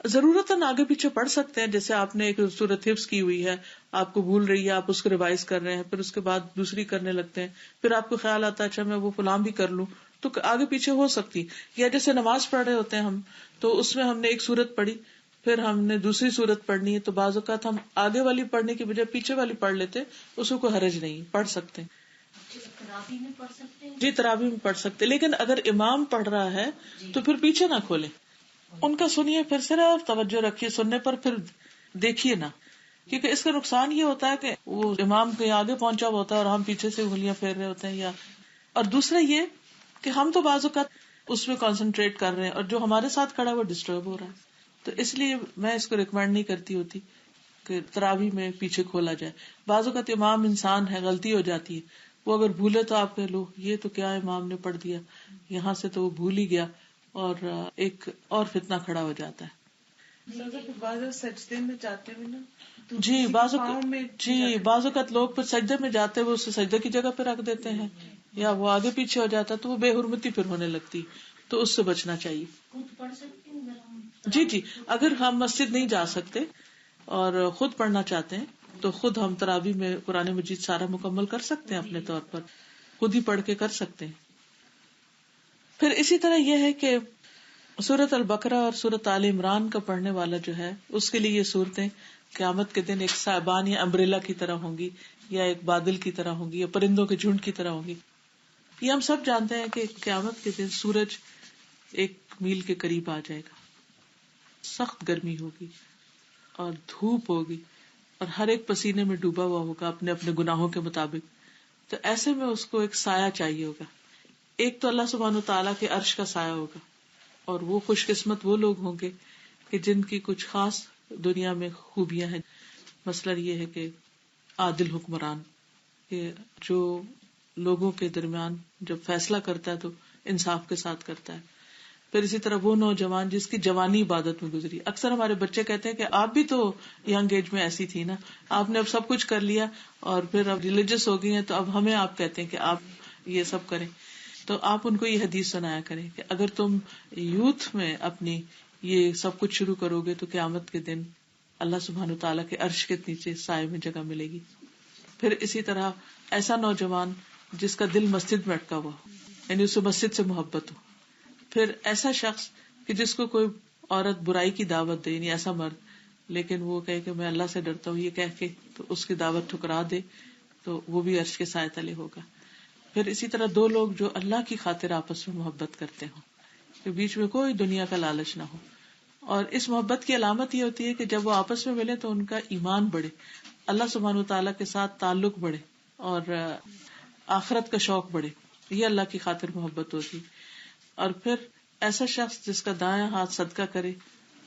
ضرورتاً آگے پیچھے پڑھ سکتے ہیں. جیسے آپ نے ایک سورت حفظ کی ہوئی ہے، آپ کو بھول رہی ہے، آپ اس کو ریوائز کر رہے ہیں، پھر اس کے بعد دوسری کرنے لگتے ہیں، پھر آپ کو خیال آتا ہے اچھا میں وہ فلاں بھی کر لوں، تو آگے پیچھے ہو سکتی. یا جیسے نماز پڑھ رہے ہوتے ہیں ہم، تو اس میں ہم نے ایک سورت پڑھی، پھر ہم نے دوسری سورت پڑھنی ہے، تو بعض اوقات ہم آگے والی پڑھنے کی بجائے پیچھے والی پڑھ لیتے، اس کو کوئی حرج نہیں، پڑھ سکتے ہیں. جی تراویح میں پڑھ سکتے، لیکن اگر امام پڑھ رہا ہے تو پھر پیچھے نہ کھولیں، ان کا سنیے، پھر صرف توجہ رکھیے سننے پر، پھر دیکھیے نہ. کیونکہ اس کا نقصان یہ ہوتا ہے کہ وہ امام کے آگے پہنچا ہوا ہوتا ہے اور ہم پیچھے سے انگلیاں پھیر رہے ہوتے ہیں یا اور دوسرا یہ کہ ہم تو بعض اوقات اس میں کانسنٹریٹ کر رہے ہیں اور جو ہمارے ساتھ کھڑا ہے وہ ڈسٹرب ہو رہا ہے. تو اس لیے میں اس کو ریکمینڈ نہیں کرتی ہوتی کہ تراویح میں پیچھے کھولا جائے. بعض اوقات امام انسان ہے, غلطی ہو جاتی ہے, وہ اگر بھولے تو آپ کہہ لو یہ تو کیا امام نے پڑھ دیا, یہاں سے تو وہ بھول ہی گیا, اور ایک اور فتنہ کھڑا ہو جاتا ہے. بعض سجدے میں جاتے ہوئے نا جی بعض اوقات لوگ پھر سجدے میں جاتے ہوئے اسے سجدے کی جگہ پہ رکھ دیتے ہیں, یا وہ آگے پیچھے ہو جاتا ہے تو وہ بے حرمتی پھر ہونے لگتی, تو اس سے بچنا چاہیے. جی اگر ہم مسجد نہیں جا سکتے اور خود پڑھنا چاہتے ہیں تو خود ہم تراویح میں قرآن مجید سارا مکمل کر سکتے ہیں, اپنے طور پر خود ہی پڑھ کے کر سکتے ہیں. پھر اسی طرح یہ ہے کہ سورۃ البقرہ اور سورۃ آل عمران کا پڑھنے والا جو ہے اس کے لیے یہ صورتیں قیامت کے دن ایک سائبان یا امبریلا کی طرح ہوں گی, یا ایک بادل کی طرح ہوں گی, یا پرندوں کے جھنڈ کی طرح ہوں گی. یہ ہم سب جانتے ہیں کہ قیامت کے دن سورج 1 میل کے قریب آ جائے گا, سخت گرمی ہوگی اور دھوپ ہوگی, اور ہر ایک پسینے میں ڈوبا ہوا ہوگا اپنے اپنے گناہوں کے مطابق. تو ایسے میں اس کو ایک سایہ چاہیے ہوگا. ایک تو اللہ سبحانہ وتعالیٰ کے عرش کا سایہ ہوگا, اور وہ خوش قسمت وہ لوگ ہوں گے کہ جن کی کچھ خاص دنیا میں خوبیاں ہیں. مثلا یہ ہے کہ عادل حکمران, کہ جو لوگوں کے درمیان جب فیصلہ کرتا ہے تو انصاف کے ساتھ کرتا ہے. پھر اسی طرح وہ نوجوان جس کی جوانی عبادت میں گزری. اکثر ہمارے بچے کہتے ہیں کہ آپ بھی تو ینگ ایج میں ایسی تھی نا, آپ نے اب سب کچھ کر لیا اور پھر اب ریلیجس ہو گئی ہیں تو اب ہمیں آپ کہتے ہیں کہ آپ یہ سب کریں. تو آپ ان کو یہ حدیث سنایا کریں کہ اگر تم یوتھ میں اپنی یہ سب کچھ شروع کرو گے تو قیامت کے دن اللہ سبحانہ تعالیٰ کے عرش کے نیچے سائے میں جگہ ملے گی. پھر اسی طرح ایسا نوجوان جس کا دل مسجد میں اٹکا ہوا, یعنی اسے مسجد سے محبت ہو. پھر ایسا شخص کہ جس کو کوئی عورت برائی کی دعوت دے, یعنی ایسا مرد, لیکن وہ کہے کہ میں اللہ سے ڈرتا ہوں, یہ کہہ کے تو اس کی دعوت ٹھکرا دے, تو وہ بھی عرش کے سائے تلے ہوگا. پھر اسی طرح 2 لوگ جو اللہ کی خاطر آپس میں محبت کرتے ہوں, کہ بیچ میں کوئی دنیا کا لالچ نہ ہو, اور اس محبت کی علامت یہ ہوتی ہے کہ جب وہ آپس میں ملے تو ان کا ایمان بڑھے, اللہ سبحانہ وتعالیٰ کے ساتھ تعلق بڑھے, اور آخرت کا شوق بڑھے. یہ اللہ کی خاطر محبت ہوتی. اور پھر ایسا شخص جس کا دائیں ہاتھ صدقہ کرے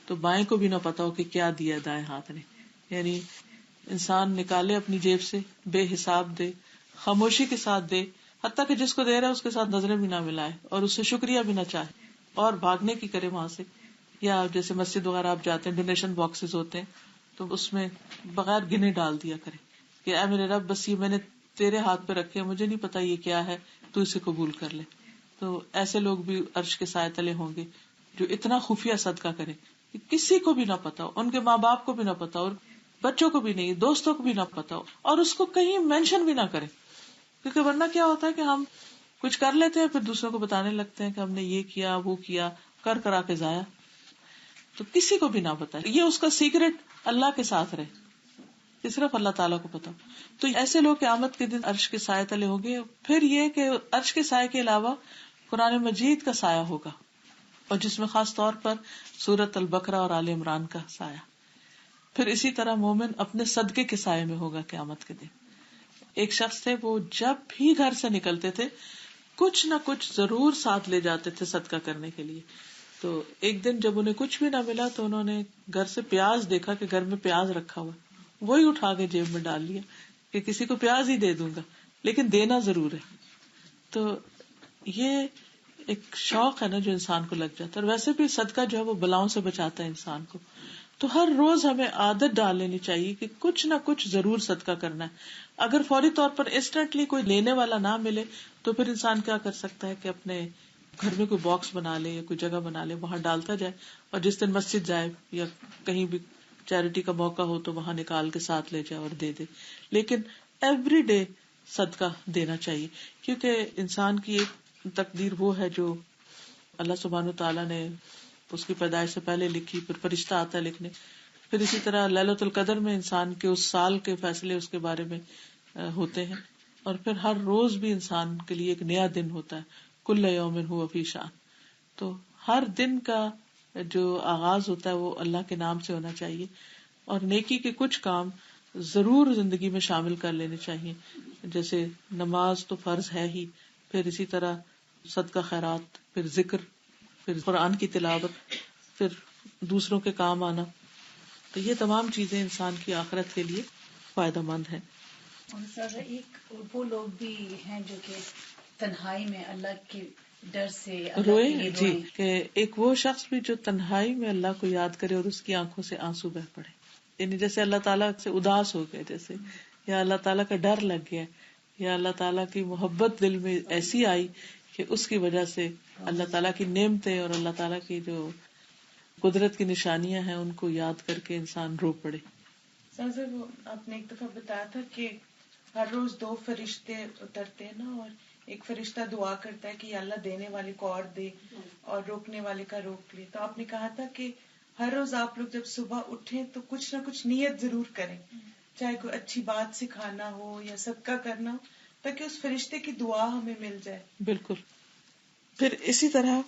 تو بائیں کو بھی نہ پتا ہو کہ کیا دیا دائیں ہاتھ نے, یعنی انسان نکالے اپنی جیب سے, بے حساب دے, خاموشی کے ساتھ دے, حتیٰ کہ جس کو دے رہا ہے اس کے ساتھ نظریں بھی نہ ملائے اور اس سے شکریہ بھی نہ چاہے, اور بھاگنے کی کرے وہاں سے. یا جیسے مسجد وغیرہ آپ جاتے ہیں, ڈونیشن باکسز ہوتے ہیں, تو اس میں بغیر گنے ڈال دیا کرے کہ اے میرے رب بس یہ میں نے تیرے ہاتھ پہ رکھے, مجھے نہیں پتا یہ کیا ہے, تو اسے قبول کر لے. تو ایسے لوگ بھی عرش کے سائے تلے ہوں گے جو اتنا خفیہ صدقہ کرے کہ کسی کو بھی نہ پتا ہو, ان کے ماں باپ کو بھی نہ پتا ہو, اور بچوں کو بھی نہیں, دوستوں کو بھی نہ پتا ہو, اور اس کو کہیں مینشن بھی نہ کرے. کیونکہ ورنہ کیا ہوتا ہے کہ ہم کچھ کر لیتے ہیں پھر دوسروں کو بتانے لگتے ہیں کہ ہم نے یہ کیا وہ کیا, کر کرا کے ضائع. تو کسی کو بھی نہ بتائے, یہ اس کا سیکرٹ اللہ کے ساتھ رہے, کہ صرف اللہ تعالیٰ کو پتا. تو ایسے لوگ قیامت کے دن عرش کے سائے تلے ہوں گے. پھر یہ کہ عرش کے سائے کے علاوہ قرآن مجید کا سایہ ہوگا, اور جس میں خاص طور پر سورۃ البقرہ اور آل عمران کا سایہ. پھر اسی طرح مومن اپنے صدقے کے سائے میں ہوگا قیامت کے دن. ایک شخص تھے, وہ جب بھی گھر سے نکلتے تھے کچھ نہ کچھ ضرور ساتھ لے جاتے تھے صدقہ کرنے کے لیے. تو ایک دن جب انہیں کچھ بھی نہ ملا تو انہوں نے گھر سے پیاز دیکھا کہ گھر میں پیاز رکھا ہوا, وہی اٹھا کے جیب میں ڈال لیا کہ کسی کو پیاز ہی دے دوں گا, لیکن دینا ضرور ہے. تو یہ ایک شوق ہے نا جو انسان کو لگ جاتا ہے. اور ویسے بھی صدقہ جو ہے وہ بلاؤں سے بچاتا ہے انسان کو. تو ہر روز ہمیں عادت ڈال لینی چاہیے کہ کچھ نہ کچھ ضرور صدقہ کرنا ہے. اگر فوری طور پر انسٹنٹلی کوئی لینے والا نہ ملے تو پھر انسان کیا کر سکتا ہے کہ اپنے گھر میں کوئی باکس بنا لے یا کوئی جگہ بنا لے, وہاں ڈالتا جائے, اور جس دن مسجد جائے یا کہیں بھی چیریٹی کا موقع ہو تو وہاں نکال کے ساتھ لے جائے اور دے دے. لیکن ایوری ڈے صدقہ دینا چاہیے, کیونکہ انسان کی ایک تقدیر وہ ہے جو اللہ سبحانہ تعالیٰ نے اس کی پیدائش سے پہلے لکھی, پھر فرشتہ آتا ہے لکھنے. پھر اسی طرح لیلۃ القدر میں انسان کے اس سال کے فیصلے اس کے بارے میں ہوتے ہیں. اور پھر ہر روز بھی انسان کے لیے ایک نیا دن ہوتا ہے, کل یوم ہوا فی شان. تو ہر دن کا جو آغاز ہوتا ہے وہ اللہ کے نام سے ہونا چاہیے, اور نیکی کے کچھ کام ضرور زندگی میں شامل کر لینے چاہیے. جیسے نماز تو فرض ہے ہی, پھر اسی طرح صدقہ خیرات، پھر ذکر، پھر قرآن کی تلاوت، پھر دوسروں کے کام آنا. تو یہ تمام چیزیں انسان کی آخرت کے لیے فائدہ مند ہیں. اور سر ایک وہ لوگ بھی ہیں جو کہ تنہائی میں اللہ کے ڈر سے روئے. جی، کہ ایک وہ شخص بھی جو تنہائی میں اللہ کو یاد کرے اور اس کی آنکھوں سے آنسو بہ پڑے، یعنی جیسے اللہ تعالیٰ سے اداس ہو گئے، جیسے یا اللہ تعالیٰ کا ڈر لگ گیا، یا اللہ تعالیٰ کی محبت دل میں ایسی آئی کہ اس کی وجہ سے اللہ تعالیٰ کی نعمتیں اور اللہ تعالیٰ کی جو قدرت کی نشانیاں ہیں ان کو یاد کر کے انسان رو پڑے. سر وہ آپ نے ایک دفعہ بتایا تھا کہ ہر روز 2 فرشتے اترتے ہیں نا، اور ایک فرشتہ دعا کرتا ہے کہ یا اللہ دینے والے کو اور دے اور روکنے والے کا روک لے. تو آپ نے کہا تھا کہ ہر روز آپ لوگ جب صبح اٹھیں تو کچھ نہ کچھ نیت ضرور کریں، چاہے کوئی اچھی بات سکھانا ہو یا صدقہ کرنا ہو، تاکہ اس فرشتے کی دعا ہمیں مل جائے. بالکل. پھر اسی طرح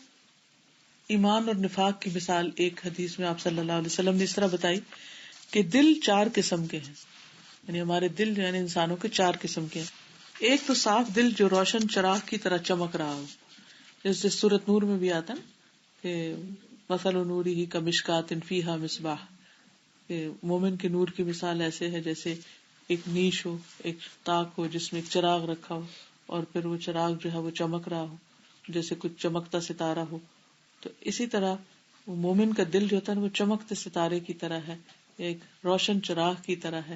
ایمان اور نفاق کی مثال ایک حدیث میں آپ صلی اللہ علیہ وسلم نے اس طرح بتائی کہ دل 4 قسم کے ہیں، یعنی ہمارے دل جو ہے انسانوں کے 4 قسم کے ہیں. ایک تو صاف دل جو روشن چراغ کی طرح چمک رہا ہو، جس سورۃ نور میں بھی آتا نا کہ مثل نورہ کمشکات فیہا مصباح، کہ مومن کے نور کی مثال ایسے ہے جیسے ایک نیش ہو، ایک تاک ہو جس میں ایک چراغ رکھا ہو، اور پھر وہ چراغ جو ہے وہ چمک رہا ہو جیسے کچھ چمکتا ستارہ ہو. تو اسی طرح وہ مومن کا دل جو ہوتا ہے وہ چمکتے ستارے کی طرح ہے، ایک روشن چراغ کی طرح ہے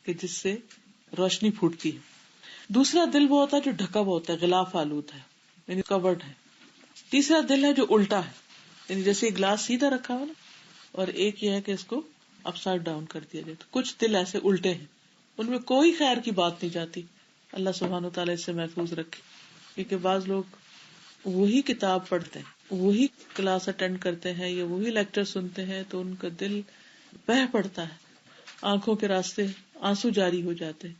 کہ جس سے روشنی پھوٹتی ہے. دوسرا دل وہ ہوتا ہے جو ڈھکا ہوا ہوتا ہے، غلاف آلود ہے، یعنی کورڈ ہے. تیسرا دل ہے جو الٹا ہے، یعنی جیسے ایک گلاس سیدھا رکھا ہوا نا، اور ایک یہ ہے کہ اس کو اپ سائڈ ڈاؤن کر دیا جائے. تو کچھ دل ایسے الٹے ہیں، ان میں کوئی خیر کی بات نہیں جاتی. اللہ سبحانہ وتعالیٰ اس سے محفوظ رکھے. کیونکہ بعض لوگ وہی کتاب پڑھتے ہیں، وہی کلاس اٹینڈ کرتے ہیں یا وہی لیکچر سنتے ہیں تو ان کا دل بہہ پڑتا ہے، آنکھوں کے راستے آنسو جاری ہو جاتے ہیں.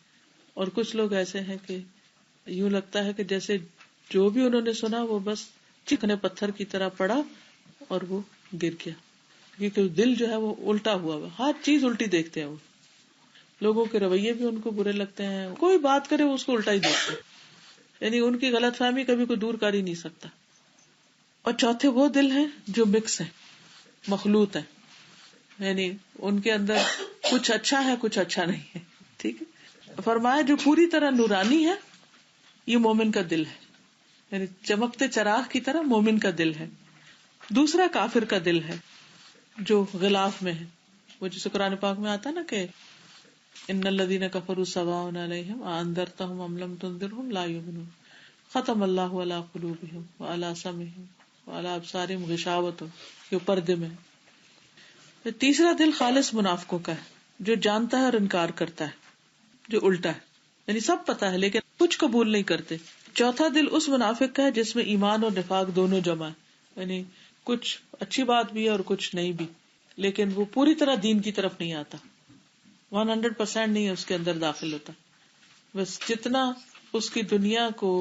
اور کچھ لوگ ایسے ہیں کہ یوں لگتا ہے کہ جیسے جو بھی انہوں نے سنا وہ بس چکنے پتھر کی طرح پڑا اور وہ گر گیا، کیونکہ دل جو ہے وہ الٹا ہوا ہوا، ہر چیز الٹی دیکھتے ہیں. وہ لوگوں کے رویے بھی ان کو برے لگتے ہیں، کوئی بات کرے وہ اس کو الٹا ہی دیکھتے ہیں، یعنی ان کی غلط فہمی کبھی کوئی دور کر ہی نہیں سکتا. اور چوتھے وہ دل ہیں جو مکس ہیں، مخلوط ہیں، یعنی ان کے اندر کچھ اچھا ہے کچھ اچھا نہیں ہے. ٹھیک ہے. فرمایا جو پوری طرح نورانی ہے یہ مومن کا دل ہے، یعنی چمکتے چراغ کی طرح مومن کا دل ہے. دوسرا کافر کا دل ہے جو غلاف میں ہے، وہ جسے قرآن پاک میں آتا نا کہ ان الذین کفروا سواء علیہم اانذرتہم ام لم تنذرہم لا یؤمنون ختم اللہ علی قلوبہم وعلی سمعہم وعلی ابصارہم غشاوۃ، یہ پردے میں. تیسرا دل خالص منافقوں کا ہے جو جانتا ہے اور انکار کرتا ہے، جو الٹا ہے، یعنی سب پتا ہے لیکن کچھ قبول نہیں کرتے. چوتھا دل اس منافق کا ہے جس میں ایمان اور نفاق دونوں جمع ہے، یعنی کچھ اچھی بات بھی ہے اور کچھ نہیں بھی، لیکن وہ پوری طرح دین کی طرف نہیں آتا، 100% نہیں اس کے اندر داخل ہوتا. بس جتنا اس کی دنیا کو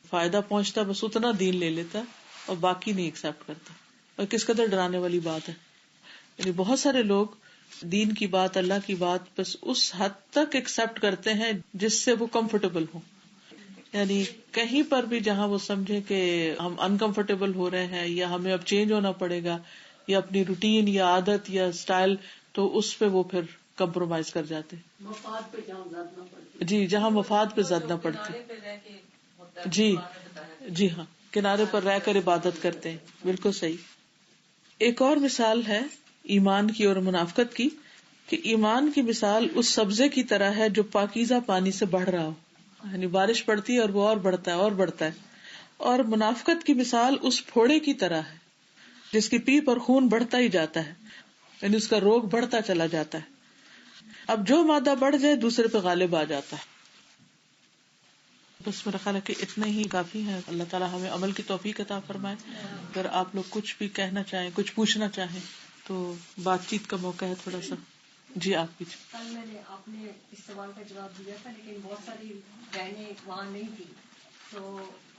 فائدہ پہنچتا بس اتنا دین لے لیتا اور باقی نہیں ایکسپٹ کرتا. اور کس قدر ڈرانے والی بات ہے، یعنی بہت سارے لوگ دین کی بات، اللہ کی بات بس اس حد تک ایکسپٹ کرتے ہیں جس سے وہ کمفرٹیبل ہوں. یعنی کہیں پر بھی جہاں وہ سمجھے کہ ہم انکمفرٹیبل ہو رہے ہیں یا ہمیں اب چینج ہونا پڑے گا یا اپنی روٹین یا عادت یا اسٹائل، تو اس پہ وہ پھر کمپرومائز کر جاتے. مفاد پہ جہاں زیادہ نہ پڑتی. جی، جہاں مفاد پہ زد نہ پڑتی. جی جی ہاں، کنارے پر رہ کر عبادت کرتے ہیں. بالکل صحیح. ایک اور مثال ہے ایمان کی اور منافقت کی کہ ایمان کی مثال اس سبزے کی طرح ہے جو پاکیزہ پانی سے بڑھ رہا ہو، یعنی بارش پڑتی ہے اور وہ اور بڑھتا ہے اور بڑھتا ہے. اور منافقت کی مثال اس پھوڑے کی طرح ہے جس کی پیپ اور خون بڑھتا ہی جاتا ہے، یعنی اس کا روگ بڑھتا چلا جاتا ہے. اب جو مادہ بڑھ جائے دوسرے پہ غالب آ جاتا ہے. بس میرا خیال ہے کہ اتنے ہی کافی ہیں. اللہ تعالیٰ ہمیں عمل کی توفیق عطا فرمائے. اگر آپ لوگ کچھ بھی کہنا چاہیں، کچھ پوچھنا چاہیں تو بات چیت کا موقع ہے تھوڑا سا. جی آپ پیچھے. کل میں نے آپ نے اس سوال کا جواب دیا تھا لیکن بہت ساری بہنیں وہاں نہیں تھی، تو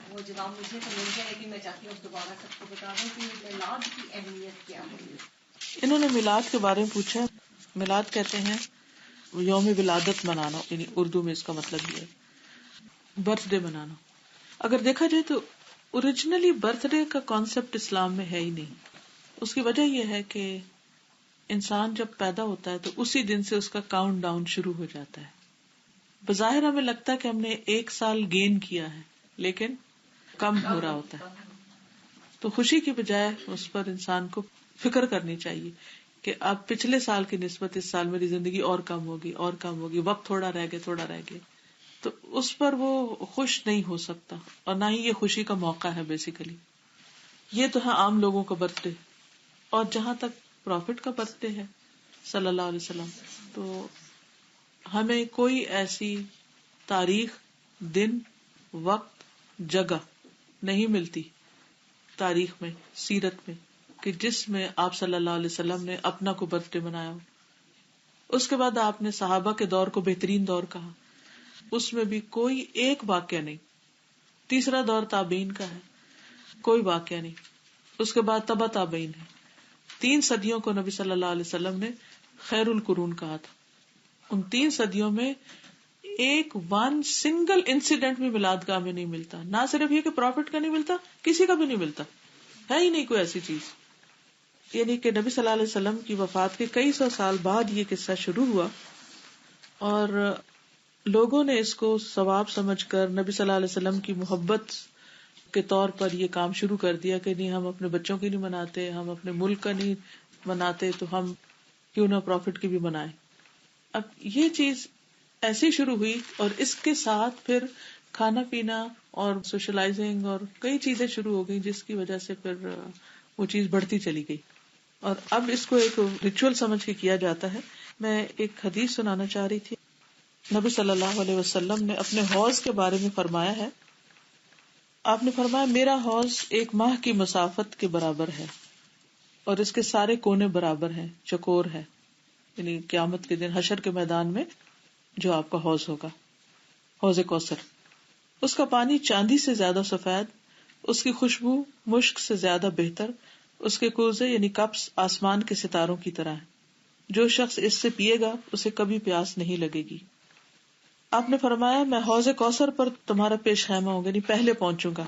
وہ جواب مجھے تو مل گیا لیکن میں چاہتی ہوں دوبارہ سب کو بتا دوں کہ میلاد کی اہمیت کیا ہے. انہوں نے میلاد کے بارے میں پوچھا. میلاد کہتے ہیں یوم ولادت منانا، یعنی اردو میں اس کا مطلب یہ ہے برتھ ڈے منانا. اگر دیکھا جائے تو اوریجنلی برتھ ڈے کا کانسیپٹ اسلام میں ہے ہی نہیں. اس کی وجہ یہ ہے کہ انسان جب پیدا ہوتا ہے تو اسی دن سے اس کا کاؤنٹ ڈاؤن شروع ہو جاتا ہے. بظاہر ہمیں لگتا ہے کہ ہم نے 1 سال گین کیا ہے لیکن کم ہو رہا ہوتا ہے. تو خوشی کی بجائے اس پر انسان کو فکر کرنی چاہیے کہ اب پچھلے سال کی نسبت اس سال میری زندگی اور کم ہوگی، وقت تھوڑا رہ گیا. تو اس پر وہ خوش نہیں ہو سکتا اور نہ ہی یہ خوشی کا موقع ہے. بیسیکلی یہ تو ہے عام لوگوں کا برتھ ڈے. اور جہاں تک پروفٹ کا برتھ ڈے ہے صلی اللہ علیہ وسلم، تو ہمیں کوئی ایسی تاریخ، دن، وقت، جگہ نہیں ملتی تاریخ میں، سیرت میں، کہ جس میں آپ صلی اللہ علیہ وسلم نے اپنا کو برتھ ڈے منایا ہو. اس کے بعد آپ نے صحابہ کے دور کو بہترین دور کہا، اس میں بھی کوئی ایک واقعہ نہیں. تیسرا دور تابعین کا ہے، کوئی واقعہ نہیں. اس کے بعد تبع تابعین ہے. 3 صدیوں کو نبی صلی اللہ علیہ وسلم نے خیر القرون کہا تھا. ان 3 صدیوں میں ایک سنگل انسیڈنٹ بھی میلاد گاہ میں نہیں ملتا. نہ صرف یہ کہ پروفٹ کا نہیں ملتا، کسی کا بھی نہیں ملتا، ہے ہی نہیں کوئی ایسی چیز. یعنی کہ نبی صلی اللہ علیہ وسلم کی وفات کے کئی سو سال بعد یہ قصہ شروع ہوا اور لوگوں نے اس کو ثواب سمجھ کر نبی صلی اللہ علیہ وسلم کی محبت کے طور پر یہ کام شروع کر دیا کہ نہیں، ہم اپنے بچوں کی نہیں مناتے، ہم اپنے ملک کا نہیں مناتے، تو ہم کیوں نہ پروفٹ کی بھی منائیں. اب یہ چیز ایسی شروع ہوئی اور اس کے ساتھ پھر کھانا پینا اور سوشلائزنگ اور کئی چیزیں شروع ہو گئی، جس کی وجہ سے پھر وہ چیز بڑھتی چلی گئی اور اب اس کو ایک ریچول سمجھ کے کیا جاتا ہے. میں ایک حدیث سنانا چاہ رہی تھی. نبی صلی اللہ علیہ وسلم نے اپنے حوض کے بارے میں فرمایا ہے. آپ نے فرمایا میرا حوض 1 ماہ کی مسافت کے برابر ہے اور اس کے سارے کونے برابر ہیں، چکور ہے. یعنی قیامت کے دن حشر کے میدان میں جو آپ کا حوض ہوگا، حوض کوثر، اس کا پانی چاندی سے زیادہ سفید، اس کی خوشبو مشک سے زیادہ بہتر، اس کے کوزے یعنی کپس آسمان کے ستاروں کی طرح ہیں. جو شخص اس سے پیے گا اسے کبھی پیاس نہیں لگے گی. آپ نے فرمایا میں حوض کوثر پر تمہارا پیش خیمہ ہوں گا، یعنی پہلے پہنچوں گا.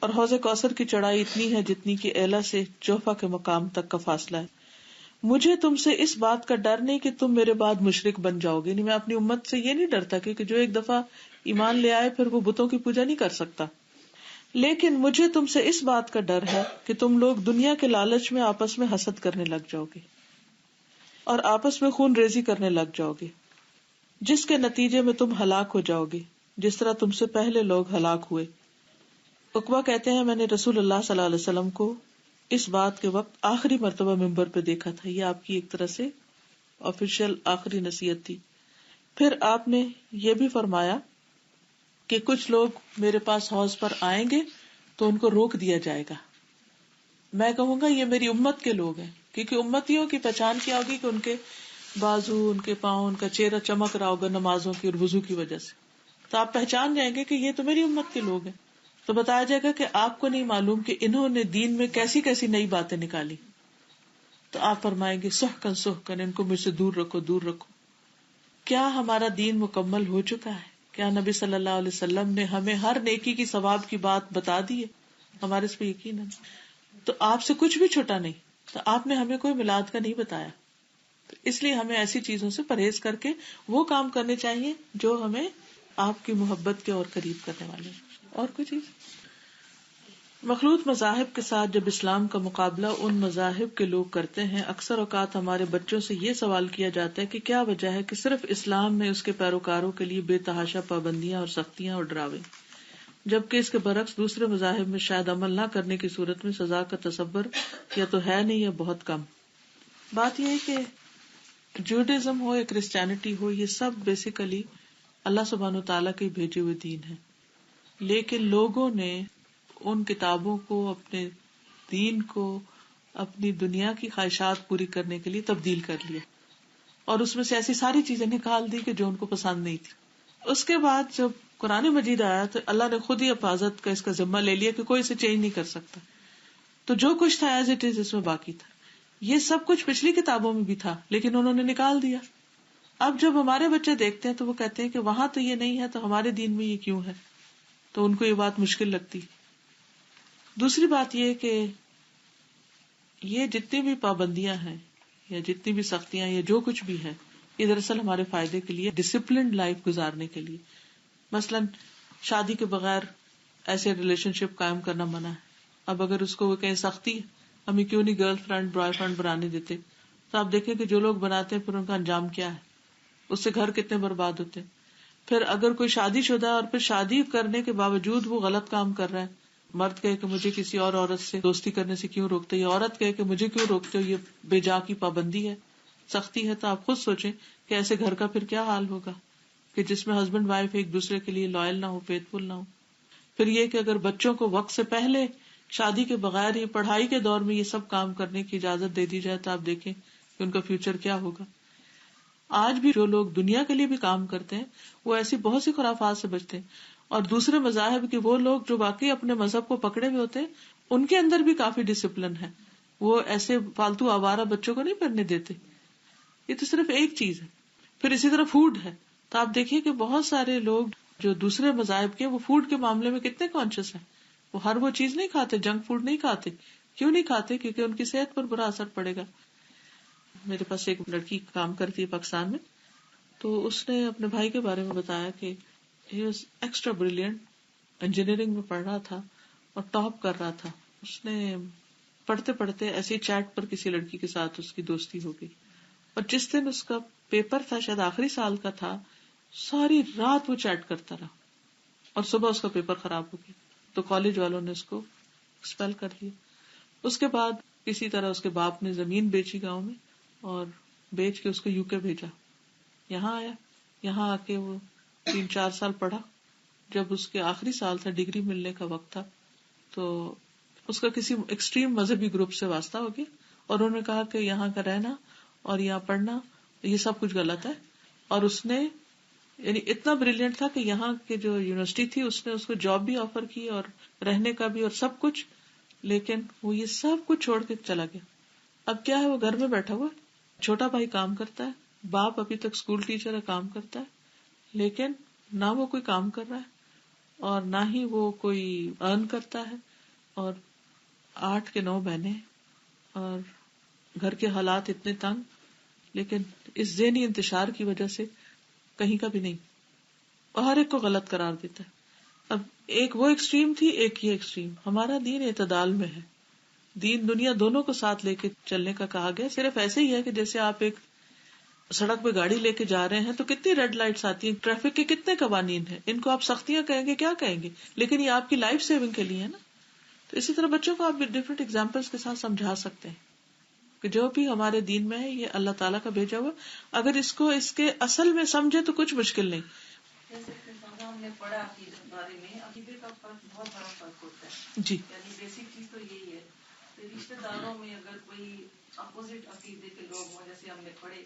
اور حوض کوثر کی چڑھائی اتنی ہے جتنی کہ ایلا سے جوفا کے مقام تک کا فاصلہ ہے. مجھے تم سے اس بات کا ڈر نہیں کہ تم میرے بعد مشرک بن جاؤ گے. یعنی میں اپنی امت سے یہ نہیں ڈرتا کہ جو ایک دفعہ ایمان لے آئے پھر وہ بتوں کی پوجا نہیں کر سکتا، لیکن مجھے تم سے اس بات کا ڈر ہے کہ تم لوگ دنیا کے لالچ میں آپس میں حسد کرنے لگ جاؤ گے اور آپس میں خون ریزی کرنے لگ جاؤ گے، جس کے نتیجے میں تم ہلاک ہو جاؤ گے جس طرح تم سے پہلے لوگ ہلاک ہوئے. عقبہ کہتے ہیں میں نے رسول اللہ صلی اللہ علیہ وسلم کو اس بات کے وقت آخری مرتبہ ممبر پہ دیکھا تھا. یہ آپ کی ایک طرح سے آفیشیل آخری نصیحت تھی. پھر آپ نے یہ بھی فرمایا کہ کچھ لوگ میرے پاس حوض پر آئیں گے تو ان کو روک دیا جائے گا. میں کہوں گا یہ میری امت کے لوگ ہیں، کیونکہ امتیوں کی پہچان کیا ہوگی کہ ان کے بازو، ان کے پاؤں، ان کا چہرہ چمک رہا ہوگا نمازوں کی اور وضو کی وجہ سے. تو آپ پہچان جائیں گے کہ یہ تو میری امت کے لوگ ہیں. تو بتایا جائے گا کہ آپ کو نہیں معلوم کہ انہوں نے دین میں کیسی کیسی نئی باتیں نکالی. تو آپ فرمائیں گے سحقن سحقن، ان کو مجھ سے دور رکھو، دور رکھو. کیا ہمارا دین مکمل ہو چکا ہے؟ کیا نبی صلی اللہ علیہ وسلم نے ہمیں ہر نیکی کی ثواب کی بات بتا دی ہے؟ ہمارے اس پہ یقین ہے. تو آپ سے کچھ بھی چھوٹا نہیں. تو آپ نے ہمیں کوئی میلاد کا نہیں بتایا. تو اس لیے ہمیں ایسی چیزوں سے پرہیز کر کے وہ کام کرنے چاہیے جو ہمیں آپ کی محبت کے اور قریب کرنے والے ہیں. اور کوئی چیز مخلوط مذاہب کے ساتھ جب اسلام کا مقابلہ ان مذاہب کے لوگ کرتے ہیں، اکثر اوقات ہمارے بچوں سے یہ سوال کیا جاتا ہے کہ کیا وجہ ہے کہ صرف اسلام میں اس کے پیروکاروں کے لیے بے تحاشا پابندیاں اور سختیاں اور ڈراوے، جبکہ اس کے برعکس دوسرے مذاہب میں شاید عمل نہ کرنے کی صورت میں سزا کا تصور یا تو ہے نہیں یا بہت کم. بات یہ ہے کہ جوڈازم ہو یا کرسچینٹی ہو، یہ سب بیسیکلی اللہ سبحانہ وتعالیٰ کے بھیجے ہوئے دین ہے، لیکن لوگوں نے ان کتابوں کو، اپنے دین کو اپنی دنیا کی خواہشات پوری کرنے کے لیے تبدیل کر لیا اور اس میں سے ایسی ساری چیزیں نکال دی کہ جو ان کو پسند نہیں تھی. اس کے بعد جب قرآن مجید آیا تو اللہ نے خود ہی حفاظت کا اس کا ذمہ لے لیا کہ کوئی اسے چینج نہیں کر سکتا. تو جو کچھ تھا ایز اٹ از اس میں باقی تھا. یہ سب کچھ پچھلی کتابوں میں بھی تھا لیکن انہوں نے نکال دیا. اب جب ہمارے بچے دیکھتے ہیں تو وہ کہتے ہیں کہ وہاں تو یہ نہیں ہے تو ہمارے دین میں یہ کیوں ہے. تو ان کو یہ بات مشکل لگتی. دوسری بات یہ کہ یہ جتنی بھی پابندیاں ہیں یا جتنی بھی سختیاں یا جو کچھ بھی ہے یہ دراصل ہمارے فائدے کے لیے، ڈسپلنڈ لائف گزارنے کے لیے. مثلاً شادی کے بغیر ایسے ریلیشن شپ قائم کرنا منع ہے. اب اگر اس کو وہ کہیں سختی ہے، ہمیں کیوں نہیں گرل فرینڈ بوائے فرینڈ بنانے دیتے، تو آپ دیکھیں کہ جو لوگ بناتے ہیں پھر ان کا انجام کیا ہے، اس سے گھر کتنے برباد ہوتے ہیں. پھر اگر کوئی شادی شدہ ہے اور پھر شادی کرنے کے باوجود وہ غلط کام کر رہا ہے، مرد کہے کہ مجھے کسی اور عورت سے دوستی کرنے سے کیوں روکتے، یا عورت کہے کہ مجھے کیوں روکتے ہو، یہ بے جا کی پابندی ہے، سختی ہے. تو آپ خود سوچیں کہ ایسے گھر کا پھر کیا حال ہوگا کہ جس میں ہسبینڈ وائف ایک دوسرے کے لیے لائل نہ ہو، فیتھ فل نہ ہو. پھر یہ کہ اگر بچوں کو وقت سے پہلے شادی کے بغیر ہی پڑھائی کے دور میں یہ سب کام کرنے کی اجازت دے دی جائے تو آپ دیکھیں کہ ان کا فیوچر کیا ہوگا. آج بھی جو لوگ دنیا کے لیے بھی کام کرتے ہیں وہ ایسی بہت سی خرافات سے بچتے ہیں، اور دوسرے مذاہب کے وہ لوگ جو واقعی اپنے مذہب کو پکڑے ہوئے ہوتے ہیں ان کے اندر بھی کافی ڈسپلن ہے، وہ ایسے فالتو آوارہ بچوں کو نہیں پڑھنے دیتے. یہ تو صرف ایک چیز ہے. پھر اسی طرح فوڈ ہے، تو آپ دیکھیے کہ بہت سارے لوگ جو دوسرے مذاہب کے وہ فوڈ کے معاملے میں کتنے کانشیس ہیں. وہ ہر وہ چیز نہیں کھاتے، جنک فوڈ نہیں کھاتے. کیوں نہیں کھاتے؟ کیونکہ ان کی صحت پر برا اثر پڑے گا. میرے پاس ایک لڑکی کام کرتی ہے پاکستان میں، تو اس نے اپنے بھائی کے بارے میں بتایا کہ he was extra brilliant, engineering میں پڑھ رہا تھا اور ٹاپ کر رہا تھا. اس نے پڑھتے پڑھتے ایسی چیٹ پر کسی لڑکی کے ساتھ اس کی دوستی ہو گئی، اور جس دن اس کا پیپر تھا، شاید آخری سال کا تھا، ساری رات وہ چیٹ کرتا رہا اور صبح اس کا پیپر خراب ہو گیا. تو کالج والوں نے اس کو ایکسپیل کر دیا. اس کے بعد کسی طرح اس کے باپ نے زمین بیچی گاؤں میں اور بیچ کے اس کو یو کے بھیجا. یہاں آیا، یہاں آ کے وہ 3-4 سال پڑھا. جب اس کے آخری سال تھا، ڈگری ملنے کا وقت تھا، تو اس کا کسی ایکسٹریم مذہبی گروپ سے واسطہ ہو گیا اور انہوں نے کہا کہ یہاں کا رہنا اور یہاں پڑھنا یہ سب کچھ غلط ہے. اور اس نے یعنی اتنا بریلینٹ تھا کہ یہاں کی جو یونیورسٹی تھی اس نے اس کو جاب بھی آفر کی اور رہنے کا بھی اور سب کچھ، لیکن وہ یہ سب کچھ چھوڑ کے چلا گیا. اب کیا ہے، وہ گھر میں بیٹھا ہوا، چھوٹا بھائی کام کرتا ہے، باپ ابھی تک اسکول ٹیچر ہے، کام کرتا ہے، لیکن نہ وہ کوئی کام کر رہا ہے اور نہ ہی وہ کوئی ارن کرتا ہے، اور 8 کے 9 بہنیں اور گھر کے حالات اتنے تنگ، لیکن اس ذہنی انتشار کی وجہ سے کہیں کا بھی نہیں، اور ہر ایک کو غلط قرار دیتا ہے. اب ایک وہ ایکسٹریم تھی، ایک یہ ایکسٹریم. ہمارا دین اعتدال میں ہے، دین دنیا دونوں کو ساتھ لے کے چلنے کا کہا گیا. صرف ایسے ہی ہے کہ جیسے آپ ایک سڑک پہ گاڑی لے کے جا رہے ہیں تو کتنی ریڈ لائٹس آتی ہیں، ٹریفک کے کتنے قوانین ہیں، ان کو آپ سختیاں کہیں گے کیا کہیں گے، لیکن یہ آپ کی لائف سیونگ کے لیے ہے نا. تو اسی طرح بچوں کو آپ ڈفرینٹ ایگزامپلس کے ساتھ سمجھا سکتے ہیں کہ جو بھی ہمارے دین میں ہے یہ اللہ تعالیٰ کا بھیجا ہوا، اگر اس کو اس کے اصل میں سمجھے تو کچھ مشکل نہیں. جیسے ہم نے پڑھا عقیدے کے بارے میں، عقیدے کا فرق بہت بڑا فرق ہوتا ہے. جی، یعنی بیسک چیز تو یہی ہے کہ رشتے داروں میں اگر کوئی اپوزٹ عقیدے کے لوگ ہوں، جیسے ہم نے پڑھے،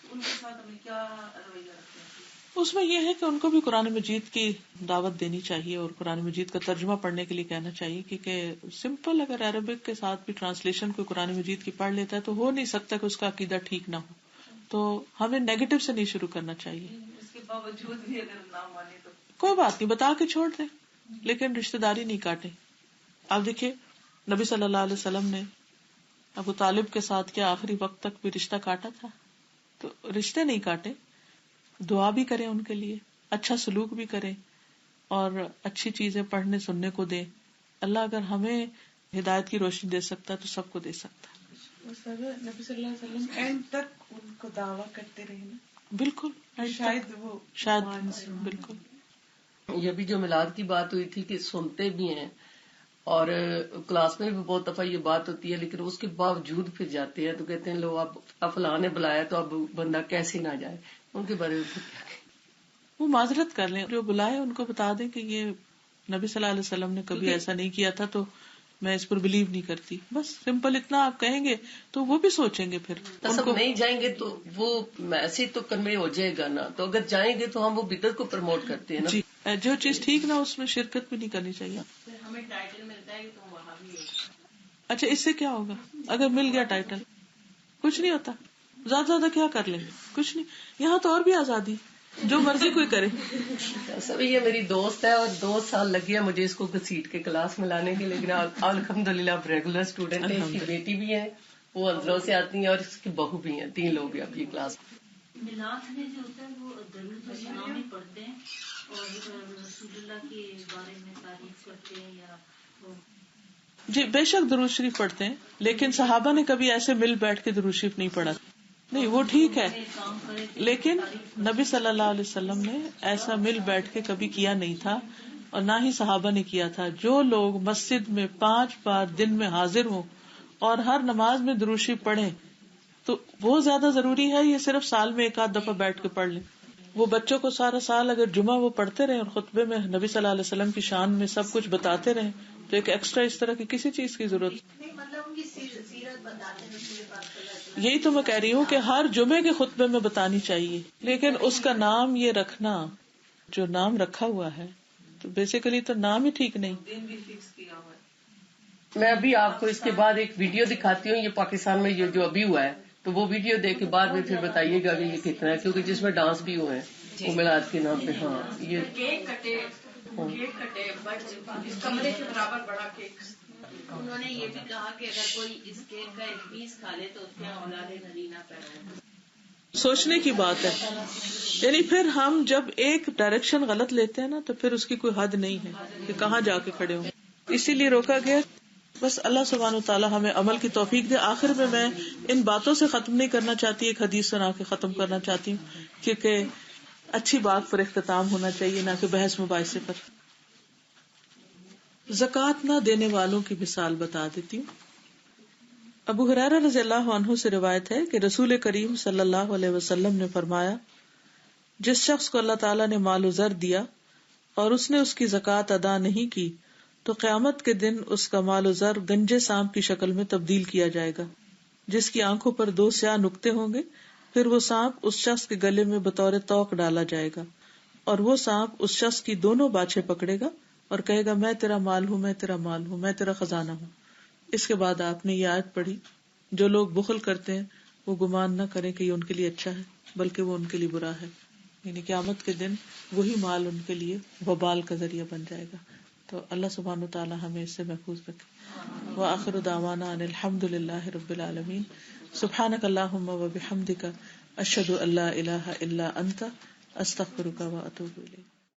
ان کے ساتھ ہمیں کیا رویہ رکھنا چاہیے؟ اس میں یہ ہے کہ ان کو بھی قرآن مجید کی دعوت دینی چاہیے اور قرآن مجید کا ترجمہ پڑھنے کے لیے کہنا چاہیے، کیونکہ سمپل اگر عربک کے ساتھ بھی ٹرانسلیشن کوئی قرآن مجید کی پڑھ لیتا ہے تو ہو نہیں سکتا کہ اس کا عقیدہ ٹھیک نہ ہو. تو ہمیں نیگیٹو سے نہیں شروع کرنا چاہیے. اس کے باوجود بھی اگر نہ مانے تو کوئی بات نہیں، بتا کے چھوڑ دیں، لیکن رشتے داری نہیں کاٹے. آپ دیکھیے نبی صلی اللہ علیہ وسلم نے ابو طالب کے ساتھ کیا آخری وقت تک بھی رشتہ کاٹا تھا؟ تو رشتے نہیں کاٹے، دعا بھی کریں ان کے لیے، اچھا سلوک بھی کریں اور اچھی چیزیں پڑھنے سننے کو دیں. اللہ اگر ہمیں ہدایت کی روشنی دے سکتا ہے تو سب کو دے سکتا ہے. نبی صلی اللہ علیہ وسلم اینڈ تک ان کو دعویٰ کرتے رہے نا. بالکل، شاید بالکل. یہ بھی جو میلاد کی بات ہوئی تھی کہ سنتے بھی ہیں اور کلاس میں بھی بہت دفعہ یہ بات ہوتی ہے، لیکن اس کے باوجود پھر جاتے ہیں تو کہتے ہیں لو اب فلاں نے بلایا تو اب بندہ کیسے نہ جائے. ان کے بارے میں کیا کہیں؟ وہ معذرت کر لیں، جو بلائے ان کو بتا دیں کہ یہ نبی صلی اللہ علیہ وسلم نے کبھی ایسا نہیں کیا تھا تو میں اس پر بلیو نہیں کرتی. بس سمپل اتنا آپ کہیں گے تو وہ بھی سوچیں گے. پھر اصل نہیں جائیں گے تو وہ میسج تو کنوے ہو جائے گا نا، تو اگر جائیں گے تو ہم وہ بدعت کو پروموٹ کرتے ہیں نا. جی، جو چیز ٹھیک نہ اس میں شرکت بھی نہیں کرنی چاہیے. ہمیں ٹائٹل ملتا ہے تو وہاں بھی اچھا، اس سے کیا ہوگا اگر مل گیا ٹائٹل؟ کچھ نہیں ہوتا، زیادہ زیادہ کیا کر لیں گے، کچھ نہیں. یہاں تو اور بھی آزادی، جو مرضی کوئی کرے. سب یہ میری دوست ہے اور 2 سال لگ گیا مجھے اس کو گھسیٹ کے کلاس میں لانے کے, لیکن الحمدللہ اب ریگولر اسٹوڈینٹ ہے. اس کی بیٹی بھی ہے, وہ اندروں سے آتی ہیں, اور اس کی بہو بھی ہیں, 3 لوگ ہیں اب یہ کلاس. میلاد میں جو ہوتا ہے وہ درود و سلام ہی پڑھتے ہیں اور رسول اللہ کے بارے میں تعریف کرتے ہیں یا جی بے شک درود شریف پڑھتے ہیں, لیکن صحابہ نے کبھی ایسے مل بیٹھ کے درود شریف نہیں پڑھا. نہیں وہ ٹھیک ہے, لیکن نبی صلی اللہ علیہ وسلم نے ایسا مل بیٹھ کے کبھی کیا نہیں تھا, اور نہ ہی صحابہ نے کیا تھا. جو لوگ مسجد میں 5 بار دن میں حاضر ہوں اور ہر نماز میں درود شریف پڑھیں تو وہ زیادہ ضروری ہے یہ صرف سال میں 1 آدھ دفعہ بیٹھ کے پڑھ لیں. وہ بچوں کو سارا سال اگر جمعہ وہ پڑھتے رہے اور خطبے میں نبی صلی اللہ علیہ وسلم کی شان میں سب کچھ بتاتے رہے تو ایک ایکسٹرا اس طرح کی کسی چیز کی ضرورت. یہی تو میں کہہ رہی ہوں کہ ہر جمعے کے خطبے میں بتانی چاہیے, لیکن اس کا نام یہ رکھنا جو نام رکھا ہوا ہے تو بیسیکلی تو نام ہی ٹھیک نہیں. دن بھی فکس کیا ہوا ہے. میں ابھی آپ کو اس کے بعد ایک ویڈیو دکھاتی ہوں, یہ پاکستان میں جو ابھی ہوا ہے, تو وہ ویڈیو دیکھ کے بعد میں پھر بتائیے گا کہ یہ کتنا ہے, کیونکہ جس میں ڈانس بھی ہوئے ہیں وہ میلاد کے نام پہ. ہاں یہ کیک کٹے بٹ اس کمرے کے برابر بڑا کیک. انہوں نے یہ بھی کہا کہ اگر کوئی اس کیک کا 1 پیس کھا لے تو اس کے اولاد نرینہ پیدا ہے. سوچنے کی بات ہے, یعنی پھر ہم جب ایک ڈائریکشن غلط لیتے ہیں نا تو پھر اس کی کوئی حد نہیں ہے کہ کہاں جا کے کھڑے ہوں. اسی لیے روکا گیا. بس اللہ سبحانہ و تعالیٰ ہمیں عمل کی توفیق دے. آخر میں ان باتوں سے ختم نہیں کرنا چاہتی, ایک حدیث سنا کے ختم کرنا چاہتی ہوں, کیونکہ اچھی بات پر اختتام ہونا چاہیے, نہ کہ بحث مباحثے پر. زکوٰۃ نہ دینے والوں کی مثال بتا دیتی ہوں. ابو ہریرہ رضی اللہ عنہ سے روایت ہے کہ رسول کریم صلی اللہ علیہ وسلم نے فرمایا, جس شخص کو اللہ تعالیٰ نے مال و زر دیا اور اس نے اس کی زکوٰۃ ادا نہیں کی تو قیامت کے دن اس کا مال و زر گنجے سانپ کی شکل میں تبدیل کیا جائے گا, جس کی آنکھوں پر 2 سیاہ نقطے ہوں گے. پھر وہ سانپ اس شخص کے گلے میں بطور توق ڈالا جائے گا, اور وہ سانپ اس شخص کی دونوں باچھیں پکڑے گا اور کہے گا, میں تیرا مال ہوں, میں تیرا مال ہوں, میں تیرا خزانہ ہوں. اس کے بعد آپ نے یہ آیت پڑھی, جو لوگ بخل کرتے ہیں وہ گمان نہ کریں کہ یہ ان کے لیے اچھا ہے, بلکہ وہ ان کے لیے برا ہے. یعنی قیامت کے دن وہی مال ان کے لیے وبال کا ذریعہ بن جائے گا. تو اللہ سبحانہ وتعالی ہمیں اس سے محفوظ رکھے. وآخر دعوانا ان الحمد للہ رب العالمین. سبحانک اللہم وبحمدک اشہد ان لا الہ الا انت استغفرک واتوب الیک.